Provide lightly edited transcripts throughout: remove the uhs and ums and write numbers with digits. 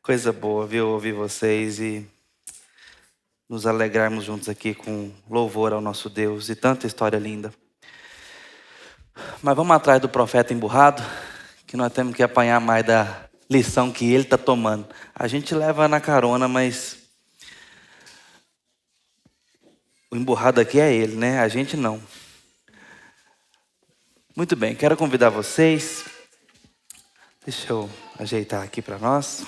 Coisa boa, viu? Ouvir vocês e nos alegrarmos juntos aqui com louvor ao nosso Deus e tanta história linda. Mas vamos atrás do profeta emburrado, que nós temos que apanhar mais da lição que ele está tomando. A gente leva na carona, mas o emburrado aqui é ele, né? A gente não. Muito bem, quero convidar vocês. Deixa eu ajeitar aqui para nós.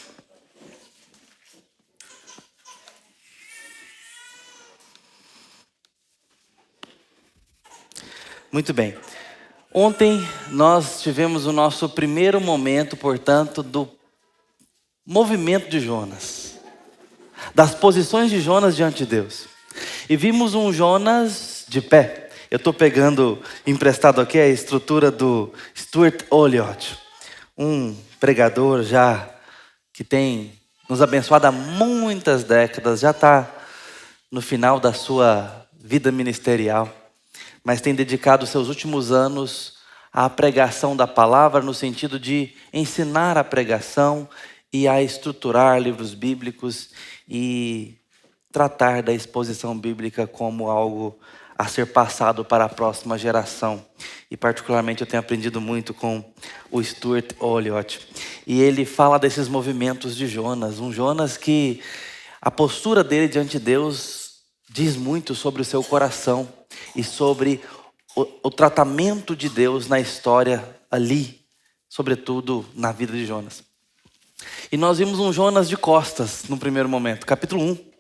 Muito bem. Ontem nós tivemos o nosso primeiro momento, portanto, do movimento de Jonas, das posições de Jonas diante de Deus. E vimos um Jonas de pé. Eu estou pegando emprestado aqui a estrutura do Stuart Olliott, um pregador já que tem nos abençoado há muitas décadas, já está no final da sua vida ministerial, mas tem dedicado seus últimos anos à pregação da palavra, no sentido de ensinar a pregação e a estruturar livros bíblicos e tratar da exposição bíblica como algo a ser passado para a próxima geração. E particularmente eu tenho aprendido muito com o Stuart Olliott. E ele fala desses movimentos de Jonas, um Jonas que a postura dele diante de Deus diz muito sobre o seu coração e sobre o tratamento de Deus na história ali, sobretudo na vida de Jonas. E nós vimos um Jonas de costas no primeiro momento, capítulo 1.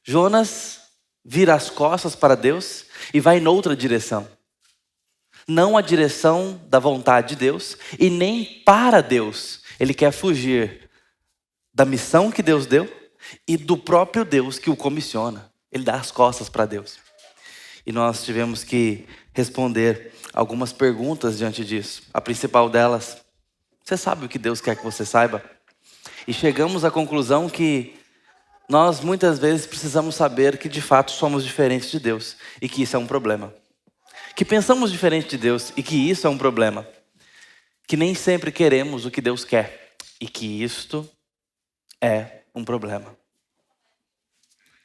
Jonas vira as costas para Deus e vai em outra direção. Não a direção da vontade de Deus e nem para Deus. Ele quer fugir da missão que Deus deu e do próprio Deus que o comissiona. Ele dá as costas para Deus. E nós tivemos que responder algumas perguntas diante disso. A principal delas: você sabe o que Deus quer que você saiba? E chegamos à conclusão que nós muitas vezes precisamos saber que de fato somos diferentes de Deus e que isso é um problema. Que pensamos diferente de Deus e que isso é um problema. Que nem sempre queremos o que Deus quer e que isto é um problema.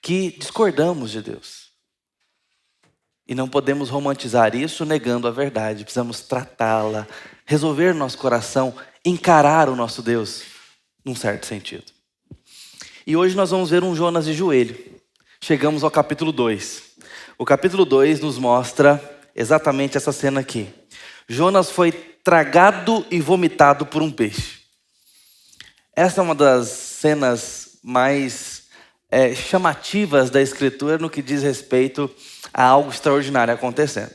Que discordamos de Deus. E não podemos romantizar isso negando a verdade. Precisamos tratá-la, resolver nosso coração, encarar o nosso Deus num certo sentido. E hoje nós vamos ver um Jonas de joelho. Chegamos ao capítulo 2. O capítulo 2 nos mostra exatamente essa cena aqui. Jonas foi tragado e vomitado por um peixe. Essa é uma das cenas mais chamativas da Escritura no que diz respeito a algo extraordinário acontecendo.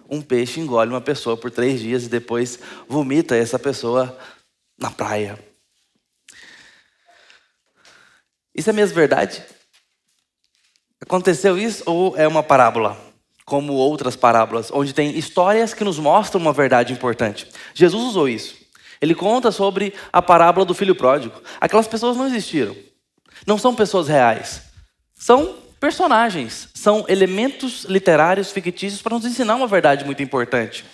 Um peixe engole uma pessoa por 3 dias e depois vomita essa pessoa na praia. Isso é mesmo verdade? Aconteceu isso ou é uma parábola? Como outras parábolas, onde tem histórias que nos mostram uma verdade importante. Jesus usou isso. Ele conta sobre a parábola do filho pródigo. Aquelas pessoas não existiram. Não são pessoas reais. São personagens. São elementos literários fictícios para nos ensinar uma verdade muito importante.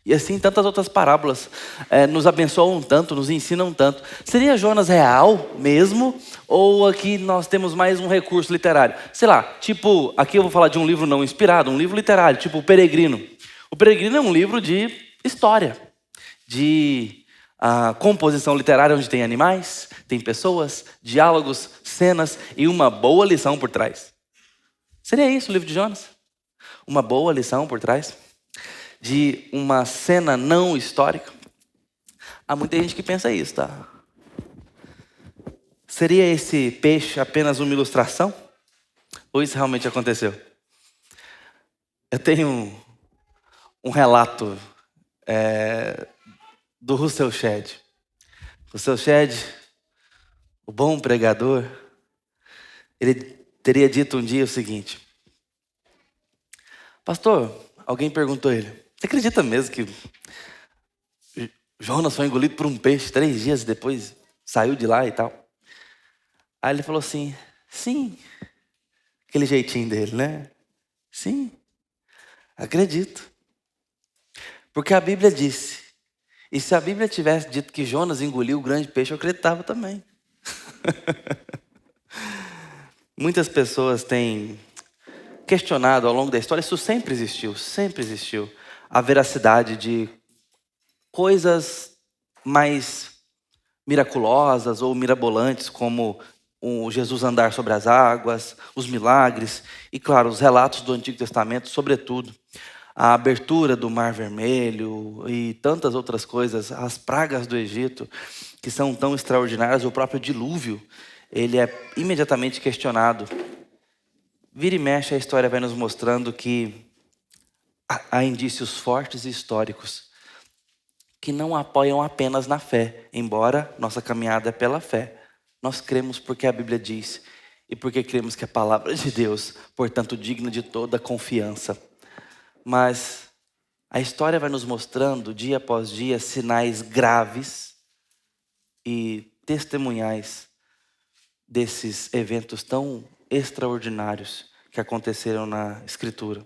E assim tantas outras parábolas nos abençoam tanto, nos ensinam tanto. Seria Jonas real mesmo? Ou aqui nós temos mais um recurso literário? Sei lá, tipo, aqui eu vou falar de um livro não inspirado, um livro literário, tipo O Peregrino. O Peregrino é um livro de história, de composição literária, onde tem animais, tem pessoas, diálogos, cenas e uma boa lição por trás. Seria isso o livro de Jonas? Uma boa lição por trás? De uma cena não histórica? Há muita gente que pensa isso, tá? Seria esse peixe apenas uma ilustração? Ou isso realmente aconteceu? Eu tenho um relato do Russell Shedd. Russell Shedd, o bom pregador, ele teria dito um dia o seguinte: pastor, alguém perguntou a ele: você acredita mesmo que Jonas foi engolido por um peixe 3 dias e depois saiu de lá e tal? Aí ele falou assim: sim. Aquele jeitinho dele, né? Sim, acredito. Porque a Bíblia disse. E se a Bíblia tivesse dito que Jonas engoliu o grande peixe, eu acreditava também. Muitas pessoas têm questionado ao longo da história, isso sempre existiu, a veracidade de coisas mais miraculosas ou mirabolantes, como o Jesus andar sobre as águas, os milagres e, claro, os relatos do Antigo Testamento, sobretudo a abertura do Mar Vermelho e tantas outras coisas, as pragas do Egito, que são tão extraordinárias, o próprio dilúvio, ele é imediatamente questionado. Vira e mexe, a história vai nos mostrando que há indícios fortes e históricos que não apoiam apenas na fé, embora nossa caminhada é pela fé. Nós cremos porque a Bíblia diz e porque cremos que a palavra de Deus, portanto, digna de toda confiança. Mas a história vai nos mostrando, dia após dia, sinais graves e testemunhais desses eventos tão extraordinários que aconteceram na Escritura.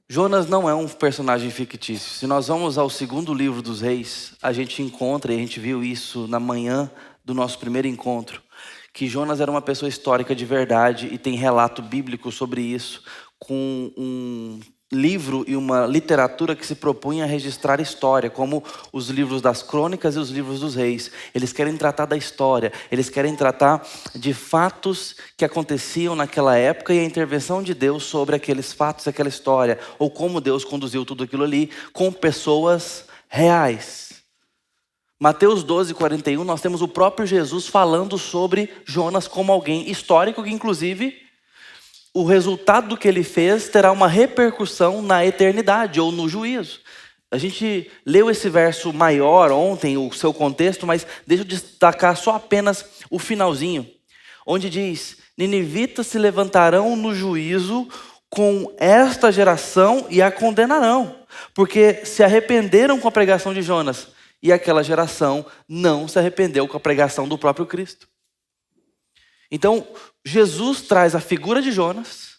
Jonas não é um personagem fictício. Se nós vamos ao segundo livro dos Reis, a gente encontra, e a gente viu isso na manhã do nosso primeiro encontro, que Jonas era uma pessoa histórica de verdade e tem relato bíblico sobre isso, com um livro e uma literatura que se propunha a registrar história, como os livros das crônicas e os livros dos reis. Eles querem tratar da história, eles querem tratar de fatos que aconteciam naquela época e a intervenção de Deus sobre aqueles fatos, aquela história, ou como Deus conduziu tudo aquilo ali com pessoas reais. Mateus 12:41, nós temos o próprio Jesus falando sobre Jonas como alguém histórico, que inclusive o resultado do que ele fez terá uma repercussão na eternidade ou no juízo. A gente leu esse verso maior ontem, o seu contexto, mas deixa eu destacar só apenas o finalzinho, onde diz: ninivitas se levantarão no juízo com esta geração e a condenarão, porque se arrependeram com a pregação de Jonas, e aquela geração não se arrependeu com a pregação do próprio Cristo. Então, Jesus traz a figura de Jonas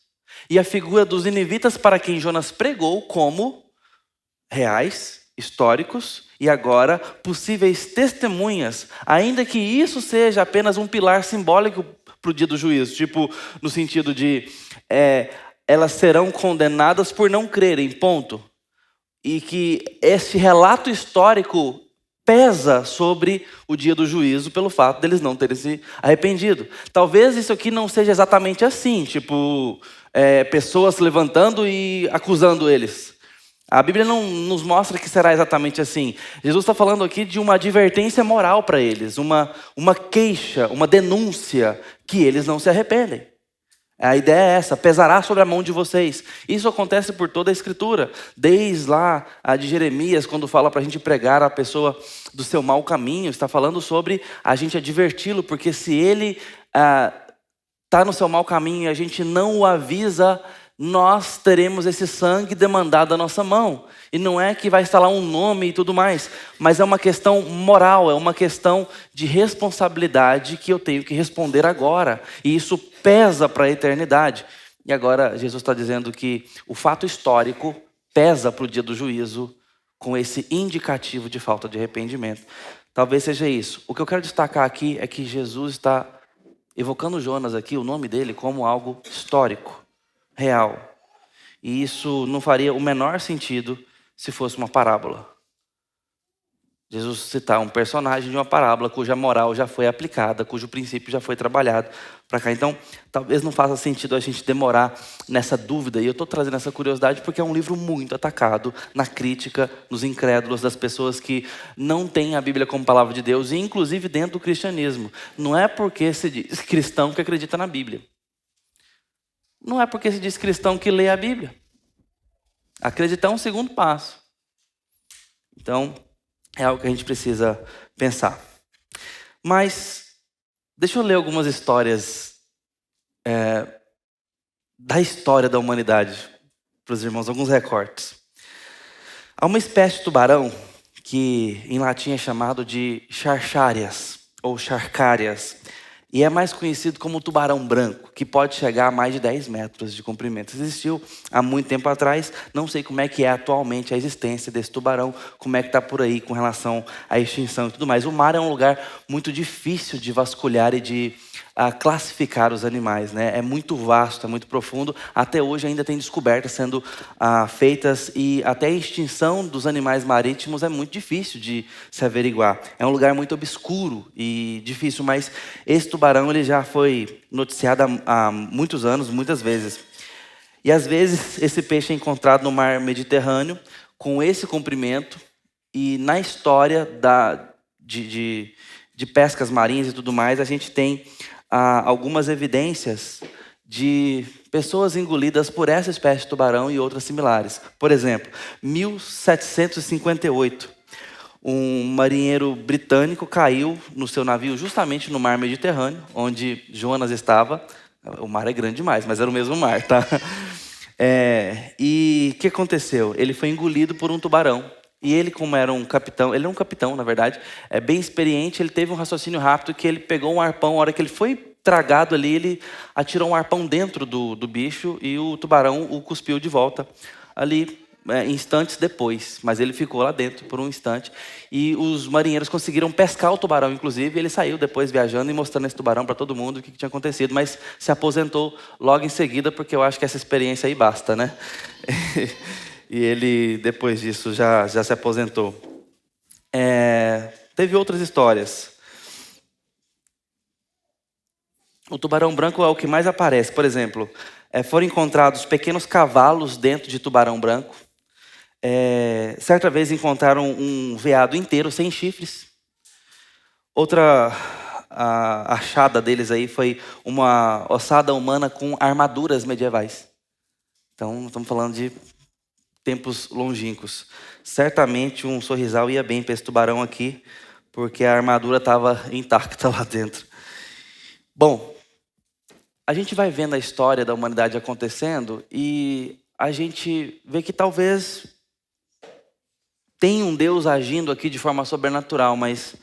e a figura dos ninivitas para quem Jonas pregou como reais, históricos e agora possíveis testemunhas, ainda que isso seja apenas um pilar simbólico para o dia do juízo, tipo no sentido de elas serão condenadas por não crerem, ponto. E que esse relato histórico pesa sobre o dia do juízo pelo fato deles não terem se arrependido. Talvez isso aqui não seja exatamente assim, tipo, pessoas se levantando e acusando eles. A Bíblia não nos mostra que será exatamente assim. Jesus está falando aqui de uma advertência moral para eles, uma queixa, uma denúncia que eles não se arrependem. A ideia é essa: pesará sobre a mão de vocês. Isso acontece por toda a Escritura, desde lá a de Jeremias, quando fala para a gente pregar a pessoa do seu mau caminho, está falando sobre a gente adverti-lo, porque se ele está no seu mau caminho e a gente não o avisa, nós teremos esse sangue demandado da nossa mão. E não é que vai estar lá um nome e tudo mais, mas é uma questão moral, é uma questão de responsabilidade que eu tenho que responder agora. E isso pesa para a eternidade. E agora Jesus está dizendo que o fato histórico pesa para o dia do juízo com esse indicativo de falta de arrependimento. Talvez seja isso. O que eu quero destacar aqui é que Jesus está evocando Jonas aqui, o nome dele, como algo histórico, real. E isso não faria o menor sentido se fosse uma parábola. Jesus citar um personagem de uma parábola cuja moral já foi aplicada, cujo princípio já foi trabalhado para cá. Então, talvez não faça sentido a gente demorar nessa dúvida. E eu estou trazendo essa curiosidade porque é um livro muito atacado na crítica, nos incrédulos, das pessoas que não têm a Bíblia como palavra de Deus, e inclusive dentro do cristianismo. Não é porque se diz cristão que acredita na Bíblia. Não é porque se diz cristão que lê a Bíblia. Acreditar é um segundo passo. Então, é algo que a gente precisa pensar. Mas, deixa eu ler algumas histórias da história da humanidade para os irmãos, alguns recortes. Há uma espécie de tubarão que em latim é chamado de charcharias ou charcárias. E é mais conhecido como o tubarão branco, que pode chegar a mais de 10 metros de comprimento. Existiu há muito tempo atrás, não sei como é que é atualmente a existência desse tubarão, como é que está por aí com relação à extinção e tudo mais. O mar é um lugar muito difícil de vasculhar e de classificar os animais, né? É muito vasto, é muito profundo. Até hoje ainda tem descobertas sendo feitas e até a extinção dos animais marítimos é muito difícil de se averiguar. É um lugar muito obscuro e difícil, mas esse tubarão ele já foi noticiado há muitos anos, muitas vezes. E às vezes esse peixe é encontrado no mar Mediterrâneo com esse comprimento e na história de pescas marinhas e tudo mais, a gente tem algumas evidências de pessoas engolidas por essa espécie de tubarão e outras similares. Por exemplo, 1758, um marinheiro britânico caiu no seu navio justamente no mar Mediterrâneo, onde Jonas estava. O mar é grande demais, mas era o mesmo mar, tá? E o que aconteceu? Ele foi engolido por um tubarão. E ele, como era um capitão, ele é um capitão, na verdade, bem experiente, ele teve um raciocínio rápido que ele pegou um arpão, a hora que ele foi tragado ali, ele atirou um arpão dentro do bicho e o tubarão o cuspiu de volta ali, instantes depois. Mas ele ficou lá dentro por um instante. E os marinheiros conseguiram pescar o tubarão, inclusive, e ele saiu depois viajando e mostrando esse tubarão para todo mundo o que tinha acontecido. Mas se aposentou logo em seguida, porque eu acho que essa experiência aí basta, né? E ele, depois disso, já se aposentou. Teve outras histórias. O tubarão branco é o que mais aparece. Por exemplo, foram encontrados pequenos cavalos dentro de tubarão branco. Certa vez encontraram um veado inteiro, sem chifres. Outra achada deles aí foi uma ossada humana com armaduras medievais. Então, estamos falando de tempos longínquos. Certamente um sorrisal ia bem para esse tubarão aqui, porque a armadura estava intacta lá dentro. Bom, a gente vai vendo a história da humanidade acontecendo e a gente vê que talvez tenha um Deus agindo aqui de forma sobrenatural, mas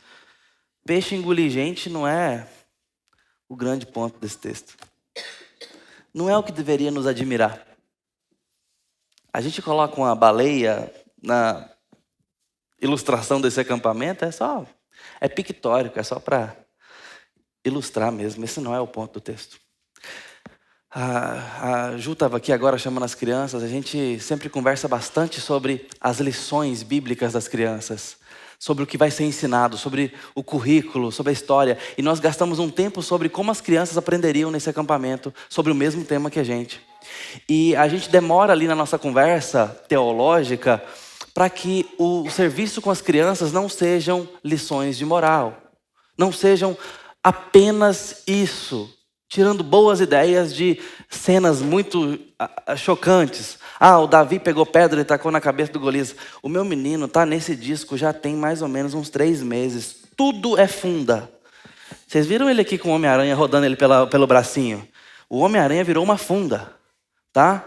peixe engolir gente não é o grande ponto desse texto. Não é o que deveria nos admirar. A gente coloca uma baleia na ilustração desse acampamento, é pictórico, é só para ilustrar mesmo. Esse não é o ponto do texto. A Ju estava aqui agora chamando as crianças. A gente sempre conversa bastante sobre as lições bíblicas das crianças, sobre o que vai ser ensinado, sobre o currículo, sobre a história. E nós gastamos um tempo sobre como as crianças aprenderiam nesse acampamento, sobre o mesmo tema que a gente. E a gente demora ali na nossa conversa teológica para que o serviço com as crianças não sejam lições de moral, não sejam apenas isso, tirando boas ideias de cenas muito chocantes. O Davi pegou pedra e tacou na cabeça do Golias. O meu menino está nesse disco já tem mais ou menos uns 3 meses. Tudo é funda. Vocês viram ele aqui com o Homem-Aranha rodando ele pelo bracinho? O Homem-Aranha virou uma funda. Tá?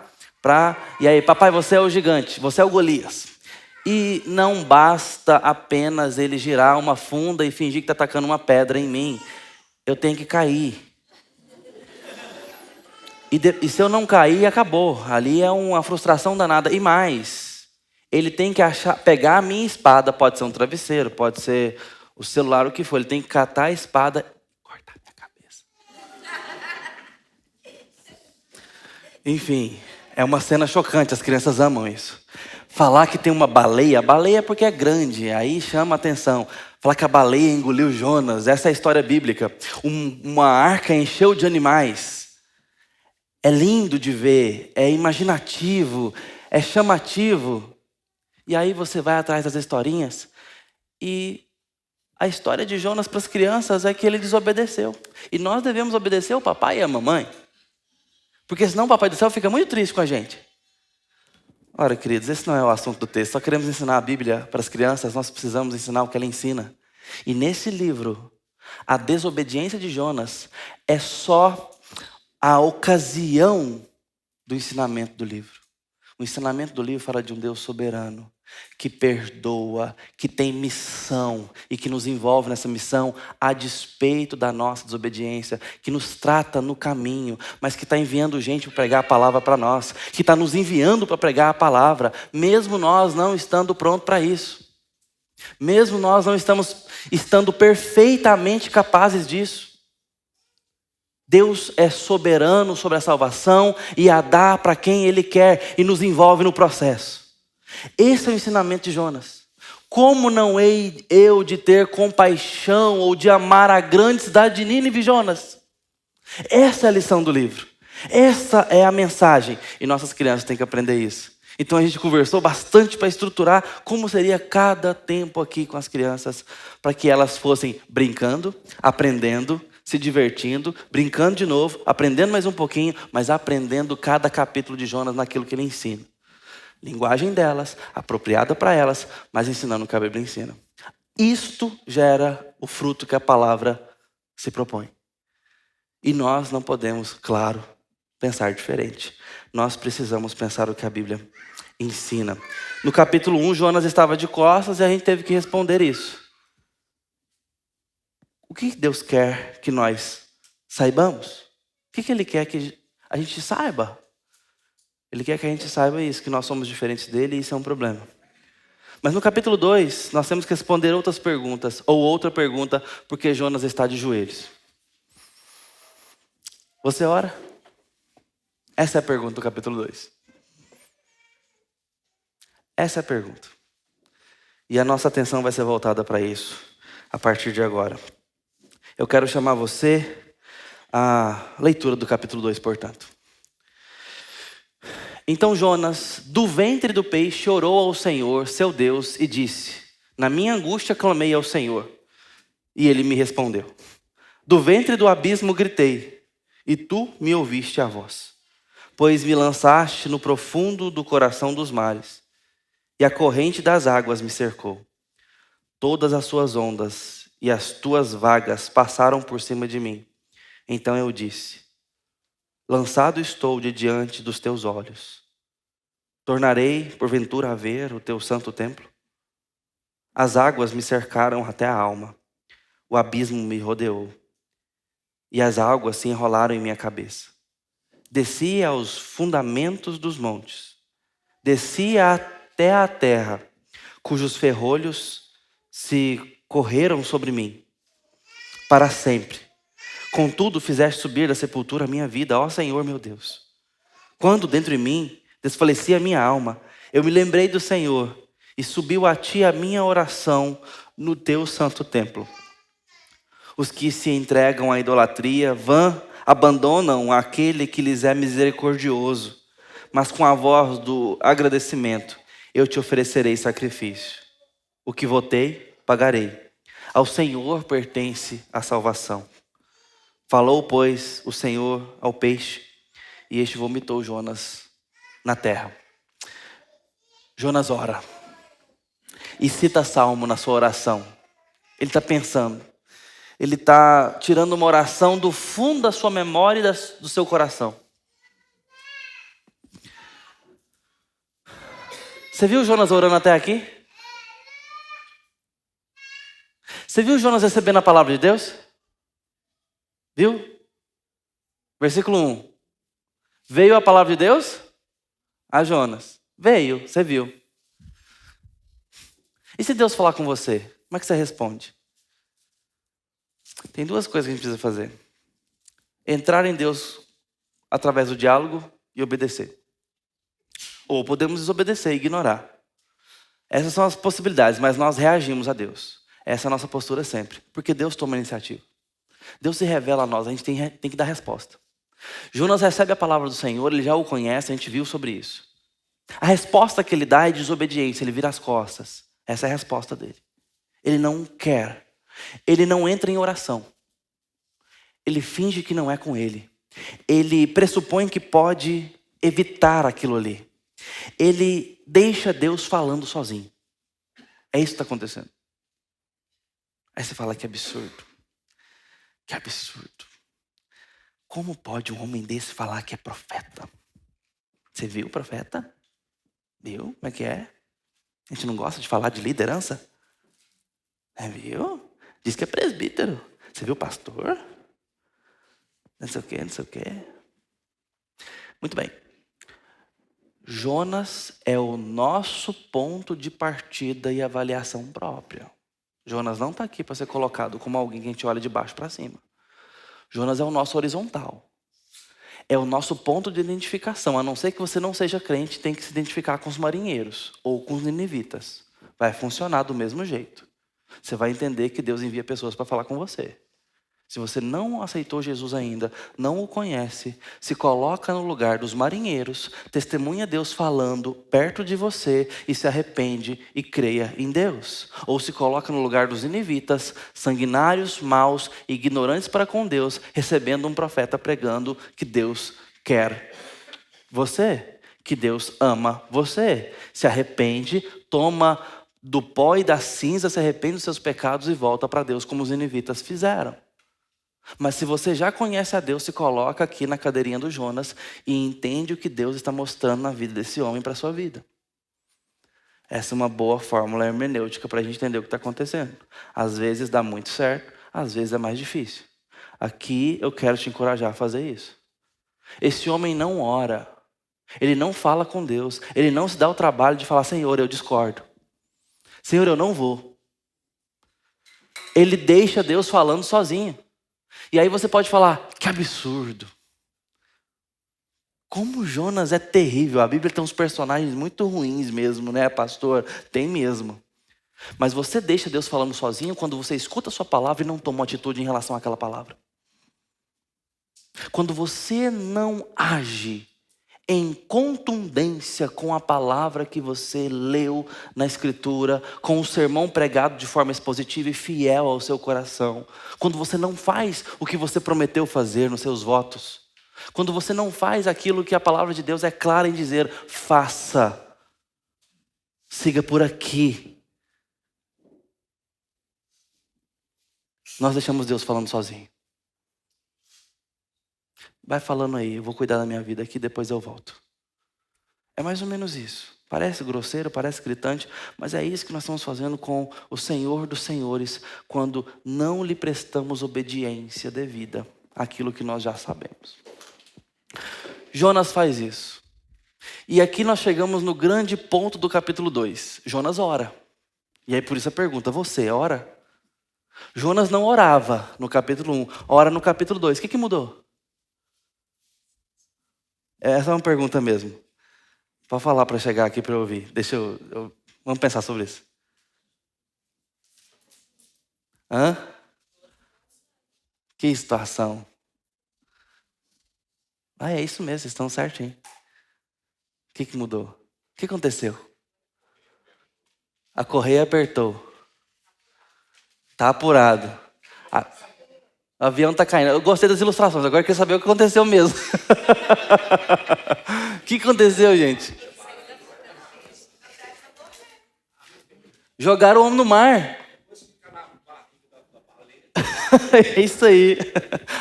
E aí, papai, você é o gigante, você é o Golias. E não basta apenas ele girar uma funda e fingir que está tacando uma pedra em mim. Eu tenho que cair. E se eu não cair, acabou. Ali é uma frustração danada. E mais, ele tem que pegar a minha espada, pode ser um travesseiro, pode ser o celular, o que for. Ele tem que catar a espada e cortar a minha cabeça. Enfim, é uma cena chocante, as crianças amam isso. Falar que tem uma baleia é porque é grande, aí chama a atenção. Falar que a baleia engoliu Jonas, essa é a história bíblica. Uma arca encheu de animais. É lindo de ver, é imaginativo, é chamativo. E aí você vai atrás das historinhas e a história de Jonas para as crianças é que ele desobedeceu. E nós devemos obedecer ao papai e à mamãe. Porque senão o papai do céu fica muito triste com a gente. Ora, queridos, esse não é o assunto do texto. Só queremos ensinar a Bíblia para as crianças, nós precisamos ensinar o que ela ensina. E nesse livro, a desobediência de Jonas é só a ocasião do ensinamento do livro. O ensinamento do livro fala de um Deus soberano, que perdoa, que tem missão e que nos envolve nessa missão a despeito da nossa desobediência, que nos trata no caminho, mas que está enviando gente para pregar a palavra para nós, que está nos enviando para pregar a palavra, mesmo nós não estando prontos para isso, mesmo nós não estando perfeitamente capazes disso. Deus é soberano sobre a salvação e a dá para quem Ele quer e nos envolve no processo. Esse é o ensinamento de Jonas. Como não hei eu de ter compaixão ou de amar a grande cidade de Nínive, Jonas? Essa é a lição do livro. Essa é a mensagem. E nossas crianças têm que aprender isso. Então a gente conversou bastante para estruturar como seria cada tempo aqui com as crianças, para que elas fossem brincando, aprendendo, se divertindo, brincando de novo, aprendendo mais um pouquinho, mas aprendendo cada capítulo de Jonas naquilo que ele ensina. Linguagem delas, apropriada para elas, mas ensinando o que a Bíblia ensina. Isto gera o fruto que a palavra se propõe. E nós não podemos, claro, pensar diferente. Nós precisamos pensar o que a Bíblia ensina. No capítulo 1, Jonas estava de costas e a gente teve que responder isso. O que Deus quer que nós saibamos? O que Ele quer que a gente saiba? Ele quer que a gente saiba isso, que nós somos diferentes dele e isso é um problema. Mas no capítulo 2, nós temos que responder outras perguntas, ou outra pergunta, porque Jonas está de joelhos. Você ora? Essa é a pergunta do capítulo 2. Essa é a pergunta. E a nossa atenção vai ser voltada para isso, a partir de agora. Eu quero chamar você à leitura do capítulo 2, portanto. Então Jonas, do ventre do peixe, orou ao Senhor, seu Deus, e disse: na minha angústia clamei ao Senhor, e ele me respondeu. Do ventre do abismo gritei, e tu me ouviste a voz. Pois me lançaste no profundo do coração dos mares, e a corrente das águas me cercou. Todas as suas ondas e as tuas vagas passaram por cima de mim. Então eu disse: lançado estou de diante dos teus olhos. Tornarei, porventura, a ver o teu santo templo? As águas me cercaram até a alma. O abismo me rodeou. E as águas se enrolaram em minha cabeça. Desci aos fundamentos dos montes. Desci até a terra, cujos ferrolhos se correram sobre mim, para sempre. Contudo, fizeste subir da sepultura a minha vida, ó Senhor meu Deus. Quando dentro de mim desfalecia a minha alma, eu me lembrei do Senhor, e subiu a ti a minha oração no teu santo templo. Os que se entregam à idolatria vã abandonam aquele que lhes é misericordioso, mas com a voz do agradecimento eu te oferecerei sacrifício. O que votei, pagarei. Ao Senhor pertence a salvação. Falou, pois, o Senhor ao peixe, e este vomitou Jonas na terra. Jonas ora e cita Salmo na sua oração. Ele está pensando. Ele está tirando uma oração do fundo da sua memória e do seu coração. Você viu Jonas orando até aqui? Você viu Jonas recebendo a palavra de Deus? Viu? Versículo 1. Veio a palavra de Deus a Jonas. Veio, você viu. E se Deus falar com você, como é que você responde? Tem duas coisas que a gente precisa fazer. Entrar em Deus através do diálogo e obedecer. Ou podemos desobedecer e ignorar. Essas são as possibilidades, mas nós reagimos a Deus. Essa é a nossa postura sempre. Porque Deus toma a iniciativa. Deus se revela a nós, a gente tem que dar resposta. Jonas recebe a palavra do Senhor, ele já o conhece, a gente viu sobre isso. A resposta que ele dá é desobediência, ele vira as costas. Essa é a resposta dele. Ele não quer. Ele não entra em oração. Ele finge que não é com ele. Ele pressupõe que pode evitar aquilo ali. Ele deixa Deus falando sozinho. É isso que está acontecendo. Aí você fala: que absurdo. Que absurdo. Como pode um homem desse falar que é profeta? Você viu o profeta? Viu? Como é que é? A gente não gosta de falar de liderança? Viu? Diz que é presbítero. Você viu, pastor? Não sei o quê, não sei o quê. Muito bem. Jonas é o nosso ponto de partida e avaliação própria. Jonas não está aqui para ser colocado como alguém que a gente olha de baixo para cima. Jonas é o nosso horizontal. É o nosso ponto de identificação. A não ser que você não seja crente, tem que se identificar com os marinheiros ou com os ninivitas. Vai funcionar do mesmo jeito. Você vai entender que Deus envia pessoas para falar com você. Se você não aceitou Jesus ainda, não o conhece, se coloca no lugar dos marinheiros, testemunha Deus falando perto de você e se arrepende e creia em Deus. Ou se coloca no lugar dos ninivitas, sanguinários, maus, ignorantes para com Deus, recebendo um profeta pregando que Deus quer você, que Deus ama você. Se arrepende, toma do pó e da cinza, se arrepende dos seus pecados e volta para Deus como os ninivitas fizeram. Mas se você já conhece a Deus, se coloca aqui na cadeirinha do Jonas e entende o que Deus está mostrando na vida desse homem para a sua vida. Essa é uma boa fórmula hermenêutica para a gente entender o que está acontecendo. Às vezes dá muito certo, às vezes é mais difícil. Aqui eu quero te encorajar a fazer isso. Esse homem não ora, ele não fala com Deus, ele não se dá o trabalho de falar: Senhor, eu discordo. Senhor, eu não vou. Ele deixa Deus falando sozinho. E aí você pode falar: que absurdo. Como Jonas é terrível. A Bíblia tem uns personagens muito ruins mesmo, né, pastor? Tem mesmo. Mas você deixa Deus falando sozinho quando você escuta a sua palavra e não toma uma atitude em relação àquela palavra. Quando você não age em contundência com a palavra que você leu na Escritura, com o sermão pregado de forma expositiva e fiel ao seu coração. Quando você não faz o que você prometeu fazer nos seus votos. Quando você não faz aquilo que a palavra de Deus é clara em dizer: faça. Siga por aqui. Nós deixamos Deus falando sozinho. Vai falando aí, eu vou cuidar da minha vida aqui, depois eu volto. É mais ou menos isso. Parece grosseiro, parece gritante, mas é isso que nós estamos fazendo com o Senhor dos Senhores, quando não lhe prestamos obediência devida àquilo que nós já sabemos. Jonas faz isso. E aqui nós chegamos no grande ponto do capítulo 2. Jonas ora. E aí por isso a pergunta: você ora? Jonas não orava no capítulo 1, ora no capítulo 2. O que mudou? Essa é uma pergunta mesmo. Pode falar para chegar aqui para eu ouvir. Vamos pensar sobre isso. Hã? Que situação. É isso mesmo, vocês estão certinho. O que mudou? O que aconteceu? A correia apertou. Tá apurado. O avião tá caindo. Eu gostei das ilustrações, agora eu quero saber o que aconteceu mesmo. O que aconteceu, gente? Jogaram o homem no mar. É isso aí.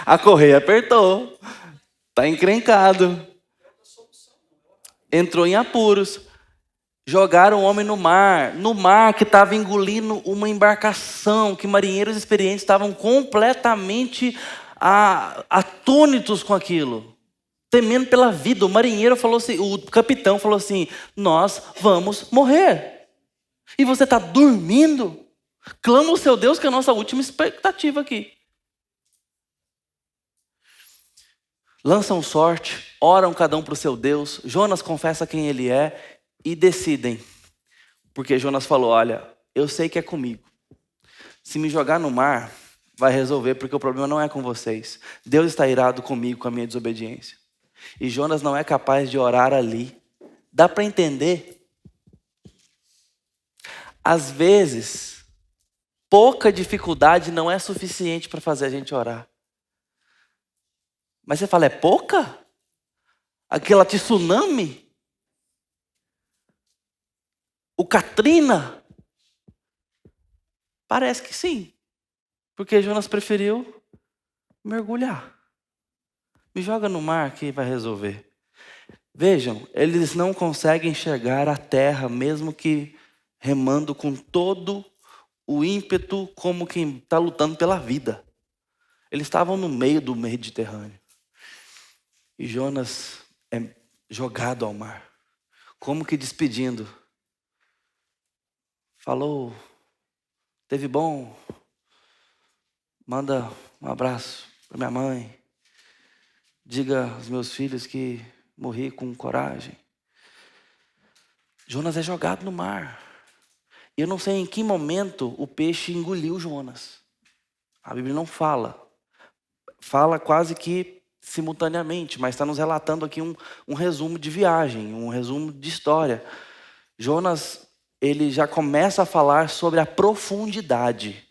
A correia apertou. Tá encrencado. Entrou em apuros. Jogaram o homem no mar que estava engolindo uma embarcação, que marinheiros experientes estavam completamente atônitos com aquilo, temendo pela vida. O marinheiro falou assim, o capitão falou assim: nós vamos morrer. E você está dormindo? Clama o seu Deus, que é a nossa última expectativa aqui. Lançam sorte, oram cada um para o seu Deus. Jonas confessa quem ele é e decidem. Porque Jonas falou: olha, eu sei que é comigo. Se me jogar no mar, vai resolver, porque o problema não é com vocês. Deus está irado comigo, com a minha desobediência. E Jonas não é capaz de orar ali. Dá para entender? Às vezes, pouca dificuldade não é suficiente para fazer a gente orar. Mas você fala: é pouca? Aquela tsunami? O Katrina? Parece que sim. Porque Jonas preferiu mergulhar. Me joga no mar que vai resolver. Vejam, eles não conseguem enxergar a terra, mesmo que remando com todo o ímpeto, como quem está lutando pela vida. Eles estavam no meio do Mediterrâneo. E Jonas é jogado ao mar, como que despedindo. Falou, teve bom, manda um abraço para minha mãe. Diga aos meus filhos que morri com coragem. Jonas é jogado no mar. Eu não sei em que momento o peixe engoliu Jonas. A Bíblia não fala. Fala quase que simultaneamente, mas está nos relatando aqui um resumo de viagem, um resumo de história. Jonas, ele já começa a falar sobre a profundidade.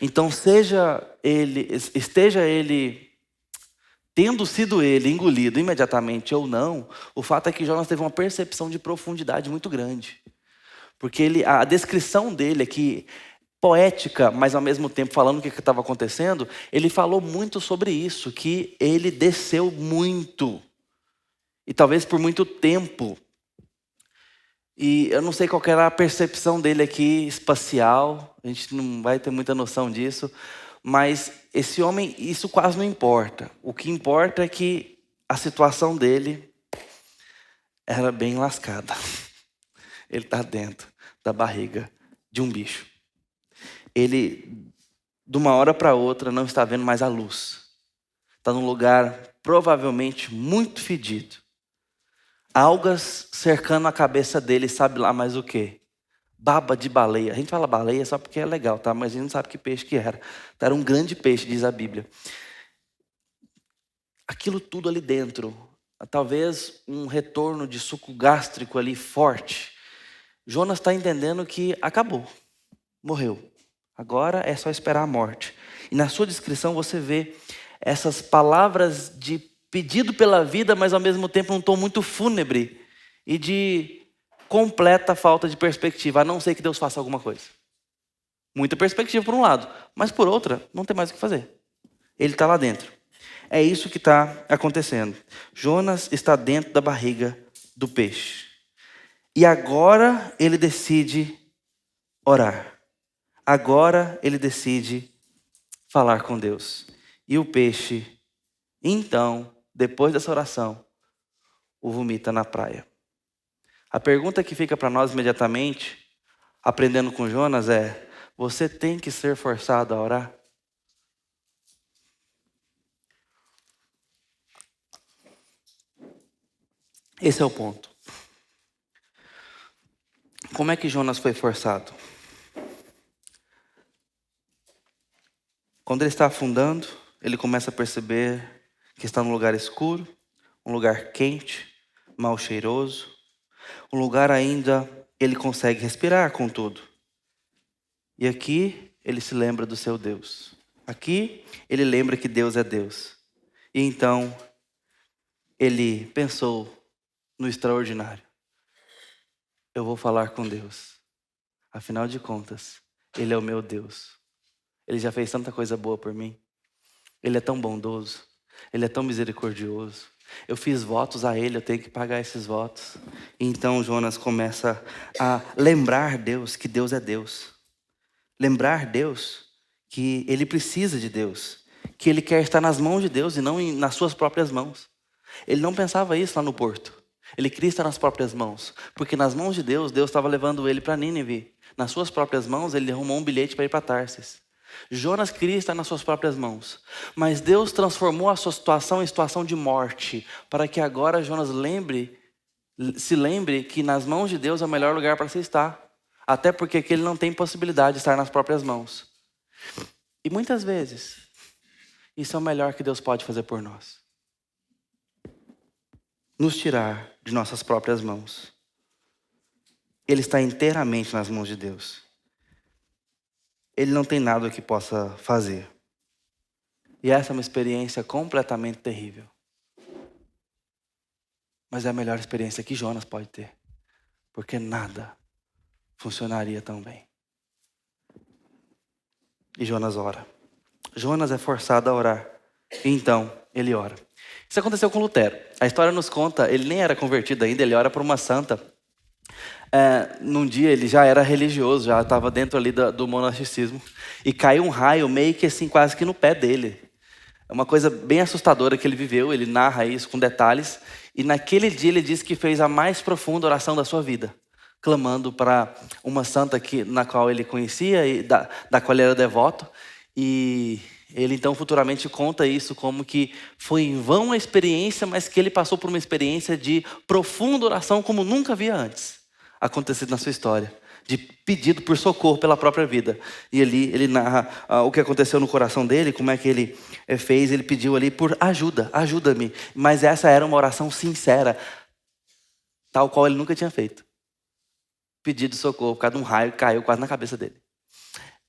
Então, esteja ele tendo sido ele engolido imediatamente ou não, o fato é que Jonas teve uma percepção de profundidade muito grande. Porque a descrição dele aqui, poética, mas ao mesmo tempo falando o que estava acontecendo, ele falou muito sobre isso, que ele desceu muito. E talvez por muito tempo. E eu não sei qual que era a percepção dele aqui, espacial, a gente não vai ter muita noção disso, mas esse homem, isso quase não importa. O que importa é que a situação dele era bem lascada. Ele está dentro da barriga de um bicho. Ele, de uma hora para outra, não está vendo mais a luz. Está num lugar provavelmente muito fedido. Algas cercando a cabeça dele, sabe lá mais o quê? Baba de baleia. A gente fala baleia só porque é legal, tá? Mas a gente não sabe que peixe que era. Então, era um grande peixe, diz a Bíblia. Aquilo tudo ali dentro. Talvez um retorno de suco gástrico ali forte. Jonas está entendendo que acabou. Morreu. Agora é só esperar a morte. E na sua descrição você vê essas palavras de pedido pela vida, mas ao mesmo tempo um tom muito fúnebre e de completa falta de perspectiva, a não ser que Deus faça alguma coisa. Muita perspectiva por um lado, mas por outra, não tem mais o que fazer. Ele está lá dentro. É isso que está acontecendo. Jonas está dentro da barriga do peixe. E agora ele decide orar. Agora ele decide falar com Deus. E o peixe, então, depois dessa oração, o vomita na praia. A pergunta que fica para nós imediatamente, aprendendo com Jonas, é: você tem que ser forçado a orar? Esse é o ponto. Como é que Jonas foi forçado? Quando ele está afundando, ele começa a perceber que está num lugar escuro, um lugar quente, mal cheiroso, um lugar ainda ele consegue respirar, contudo. E aqui ele se lembra do seu Deus. Aqui ele lembra que Deus é Deus. E então ele pensou no extraordinário. Eu vou falar com Deus. Afinal de contas, Ele é o meu Deus. Ele já fez tanta coisa boa por mim. Ele é tão bondoso. Ele é tão misericordioso. Eu fiz votos a Ele, eu tenho que pagar esses votos. E então Jonas começa a lembrar Deus que Deus é Deus. Lembrar Deus que ele precisa de Deus. Que ele quer estar nas mãos de Deus e não nas suas próprias mãos. Ele não pensava isso lá no porto. Ele queria estar nas próprias mãos. Porque nas mãos de Deus, Deus estava levando ele para Nínive. Nas suas próprias mãos, ele arrumou um bilhete para ir para Tarsis. Jonas queria estar nas suas próprias mãos. Mas Deus transformou a sua situação em situação de morte. Para que agora Jonas se lembre que nas mãos de Deus é o melhor lugar para se estar. Até porque aqui ele não tem possibilidade de estar nas próprias mãos. E muitas vezes, isso é o melhor que Deus pode fazer por nós. Nos tirar de nossas próprias mãos. Ele está inteiramente nas mãos de Deus. Ele não tem nada que possa fazer. E essa é uma experiência completamente terrível. Mas é a melhor experiência que Jonas pode ter. Porque nada funcionaria tão bem. E Jonas ora. Jonas é forçado a orar. E então, ele ora. Isso aconteceu com Lutero. A história nos conta, ele nem era convertido ainda, ele ora para uma santa. Num dia ele já era religioso, já estava dentro ali do monasticismo. E caiu um raio meio que assim, quase que no pé dele. É uma coisa bem assustadora que ele viveu, ele narra isso com detalhes. E naquele dia ele disse que fez a mais profunda oração da sua vida, clamando para uma santa na qual ele conhecia e da qual ele era devoto. E ele então futuramente conta isso como que foi em vão a experiência, mas que ele passou por uma experiência de profunda oração como nunca havia antes acontecido na sua história. De pedido por socorro pela própria vida. E ali ele narra o que aconteceu no coração dele, como é que ele fez. Ele pediu ali por ajuda, ajuda-me. Mas essa era uma oração sincera, tal qual ele nunca tinha feito. Pedido de socorro por causa de um raio que caiu quase na cabeça dele.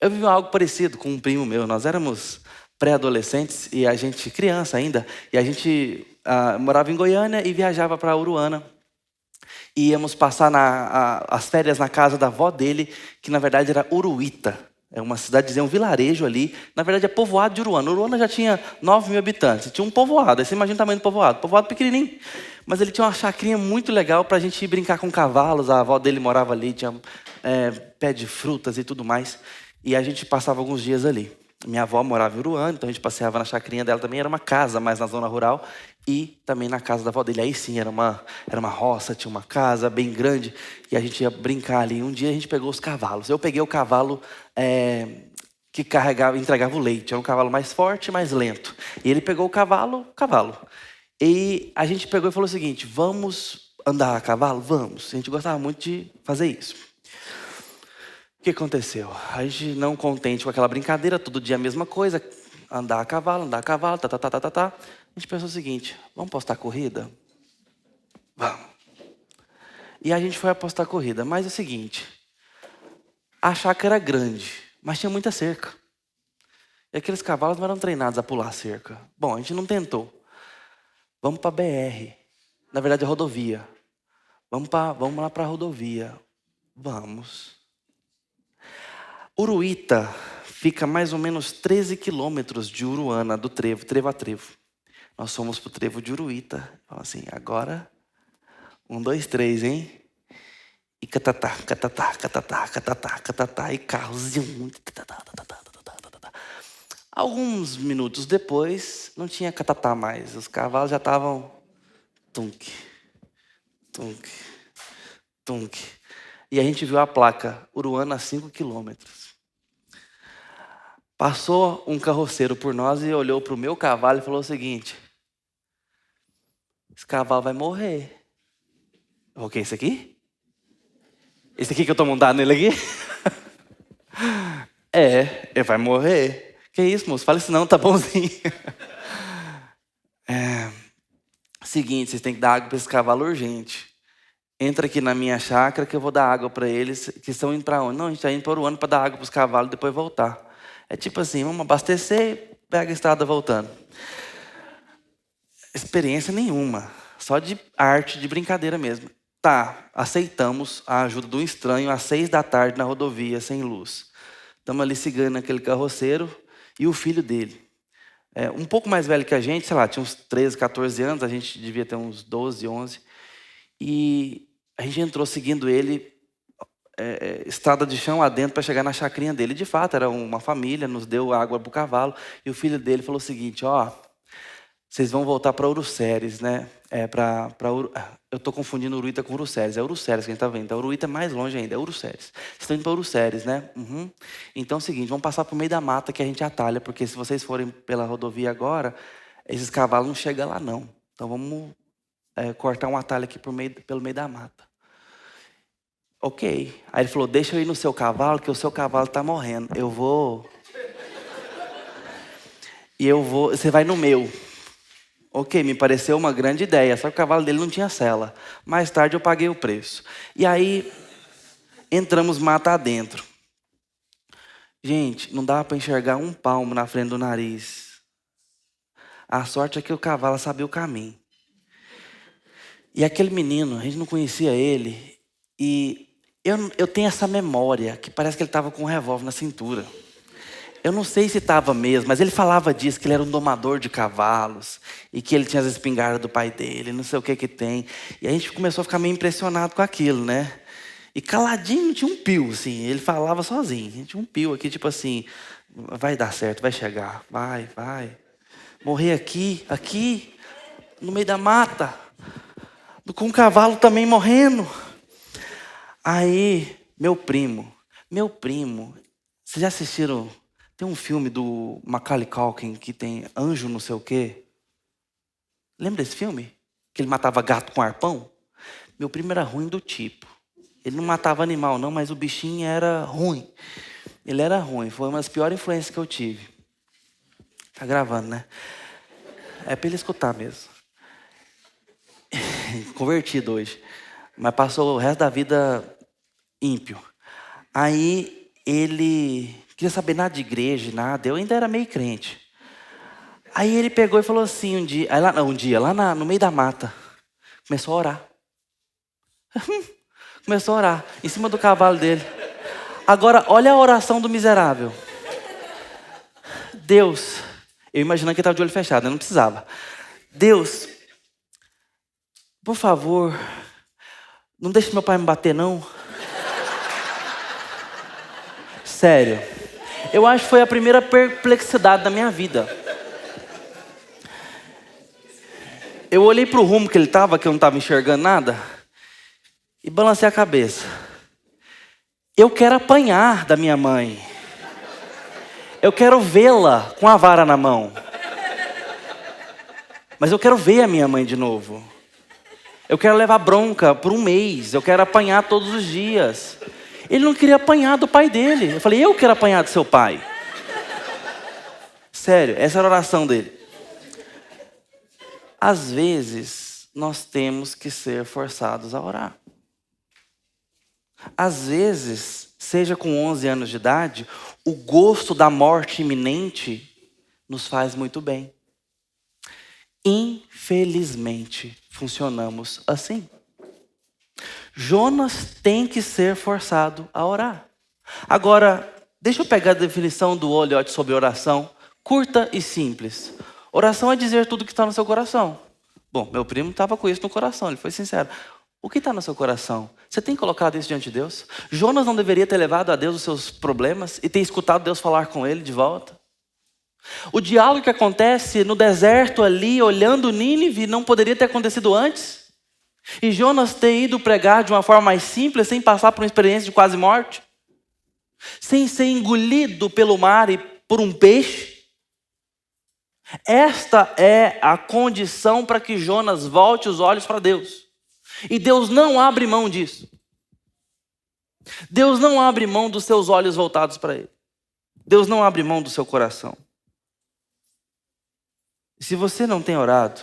Eu vivi algo parecido com um primo meu. Nós éramos pré-adolescentes e a gente, criança ainda, e a gente morava em Goiânia e viajava para Uruana. E íamos passar as férias na casa da avó dele, que na verdade era Uruíta. É uma cidadezinha, um vilarejo ali. Na verdade é povoado de Uruana. Uruana já tinha 9 mil habitantes. Tinha um povoado, aí você imagina o tamanho do povoado. Povoado pequenininho. Mas ele tinha uma chacrinha muito legal para a gente ir brincar com cavalos. A avó dele morava ali, tinha pé de frutas e tudo mais. E a gente passava alguns dias ali. Minha avó morava em Uruana, então a gente passeava na chacrinha dela também. Era uma casa mais na zona rural. E também na casa da avó dele. Aí sim, era uma roça, tinha uma casa bem grande. E a gente ia brincar ali. Um dia a gente pegou os cavalos. Eu peguei o cavalo que entregava o leite. Era um cavalo mais forte, mais lento. E ele pegou o cavalo. E a gente pegou e falou o seguinte: vamos andar a cavalo? Vamos. A gente gostava muito de fazer isso. O que aconteceu? A gente não contente com aquela brincadeira, todo dia a mesma coisa. Andar a cavalo, tá. A gente pensou o seguinte: vamos apostar corrida? Vamos. E a gente foi apostar corrida. Mas é o seguinte: a chácara era grande, mas tinha muita cerca. E aqueles cavalos não eram treinados a pular cerca. Bom, a gente não tentou. Vamos para a BR. Na verdade, a rodovia. Vamos lá para a rodovia. Vamos. Uruíta fica mais ou menos 13 quilômetros de Uruana, do trevo a trevo. Nós fomos pro trevo de Uruíta. Fala assim, agora 1, 2, 3, hein? E catatá, e carros. Alguns minutos depois, não tinha catatá mais. Os cavalos já estavam tunk. E a gente viu a placa, Uruana a 5 quilômetros. Passou um carroceiro por nós e olhou para o meu cavalo e falou o seguinte: esse cavalo vai morrer. O que é esse aqui? Esse aqui que eu estou montado nele aqui? Ele vai morrer. Que isso, moço? Fala isso não, tá bonzinho. Seguinte, vocês têm que dar água para esse cavalo urgente. Entra aqui na minha chácara que eu vou dar água para eles, que estão indo para onde? Não, a gente está indo para Uruana para dar água para os cavalos e depois voltar. É tipo assim, vamos abastecer, pega a estrada voltando. Experiência nenhuma, só de arte, de brincadeira mesmo. Tá, aceitamos a ajuda de um estranho às 6 da tarde na rodovia, sem luz. Estamos ali seguindo aquele carroceiro e o filho dele. Um pouco mais velho que a gente, sei lá, tinha uns 13, 14 anos, a gente devia ter uns 12, 11. E a gente entrou seguindo ele, estrada de chão adentro para chegar na chacrinha dele. De fato, era uma família, nos deu água para o cavalo. E o filho dele falou o seguinte: vocês vão voltar para Uruceres, né? Eu estou confundindo Uruíta com Uruceres. É Uruceres que a gente está vendo. A Uruíta é mais longe ainda, é Uruceres. Vocês estão indo para Uruceres, né? Uhum. Então é o seguinte, vamos passar por meio da mata que a gente atalha, porque se vocês forem pela rodovia agora, esses cavalos não chegam lá não. Então vamos cortar um atalho aqui pelo meio da mata. Ok. Aí ele falou, deixa eu ir no seu cavalo, que o seu cavalo está morrendo. Você vai no meu. Ok, me pareceu uma grande ideia, só que o cavalo dele não tinha sela. Mais tarde eu paguei o preço. E aí, entramos mata adentro. Gente, não dava para enxergar um palmo na frente do nariz. A sorte é que o cavalo sabia o caminho. E aquele menino, a gente não conhecia ele. E eu tenho essa memória, que parece que ele estava com um revólver na cintura. Eu não sei se estava mesmo, mas ele falava disso, que ele era um domador de cavalos. E que ele tinha as espingardas do pai dele, não sei o que que tem. E a gente começou a ficar meio impressionado com aquilo, né? E caladinho tinha um pio, assim. Ele falava sozinho. Tinha um pio aqui, tipo assim, vai dar certo, vai chegar. Vai, vai. Morrer aqui, aqui, no meio da mata. Com um cavalo também morrendo. Aí, meu primo, vocês já assistiram? Tem um filme do Macaulay Culkin que tem Anjo não sei o quê. Lembra desse filme? Que ele matava gato com arpão? Meu primo era ruim do tipo. Ele não matava animal não, mas o bichinho era ruim. Ele era ruim, foi uma das piores influências que eu tive. Tá gravando, né? É pra ele escutar mesmo. Convertido hoje. Mas passou o resto da vida ímpio. Aí ele queria saber nada de igreja, nada. Eu ainda era meio crente. Aí ele pegou e falou assim lá no meio da mata, começou a orar. Começou a orar, em cima do cavalo dele. Agora, olha a oração do miserável. Deus, eu imaginando que ele estava de olho fechado, eu não precisava. Deus, por favor, não deixe meu pai me bater, não. Sério. Eu acho que foi a primeira perplexidade da minha vida. Eu olhei para o rumo que ele estava, que eu não estava enxergando nada, e balancei a cabeça. Eu quero apanhar da minha mãe. Eu quero vê-la com a vara na mão. Mas eu quero ver a minha mãe de novo. Eu quero levar bronca por um mês. Eu quero apanhar todos os dias. Ele não queria apanhar do pai dele. Eu falei, eu quero apanhar do seu pai. Sério, essa era a oração dele. Às vezes, nós temos que ser forçados a orar. Às vezes, seja com 11 anos de idade, o gosto da morte iminente nos faz muito bem. Infelizmente, funcionamos assim. Jonas tem que ser forçado a orar. Agora, deixa eu pegar a definição do Oliote sobre oração, curta e simples. Oração é dizer tudo que está no seu coração. Bom, meu primo estava com isso no coração, ele foi sincero. O que está no seu coração? Você tem colocado isso diante de Deus? Jonas não deveria ter levado a Deus os seus problemas e ter escutado Deus falar com ele de volta? O diálogo que acontece no deserto ali, olhando Nínive, não poderia ter acontecido antes? E Jonas ter ido pregar de uma forma mais simples, sem passar por uma experiência de quase morte? Sem ser engolido pelo mar e por um peixe? Esta é a condição para que Jonas volte os olhos para Deus. E Deus não abre mão disso. Deus não abre mão dos seus olhos voltados para Ele. Deus não abre mão do seu coração. E se você não tem orado,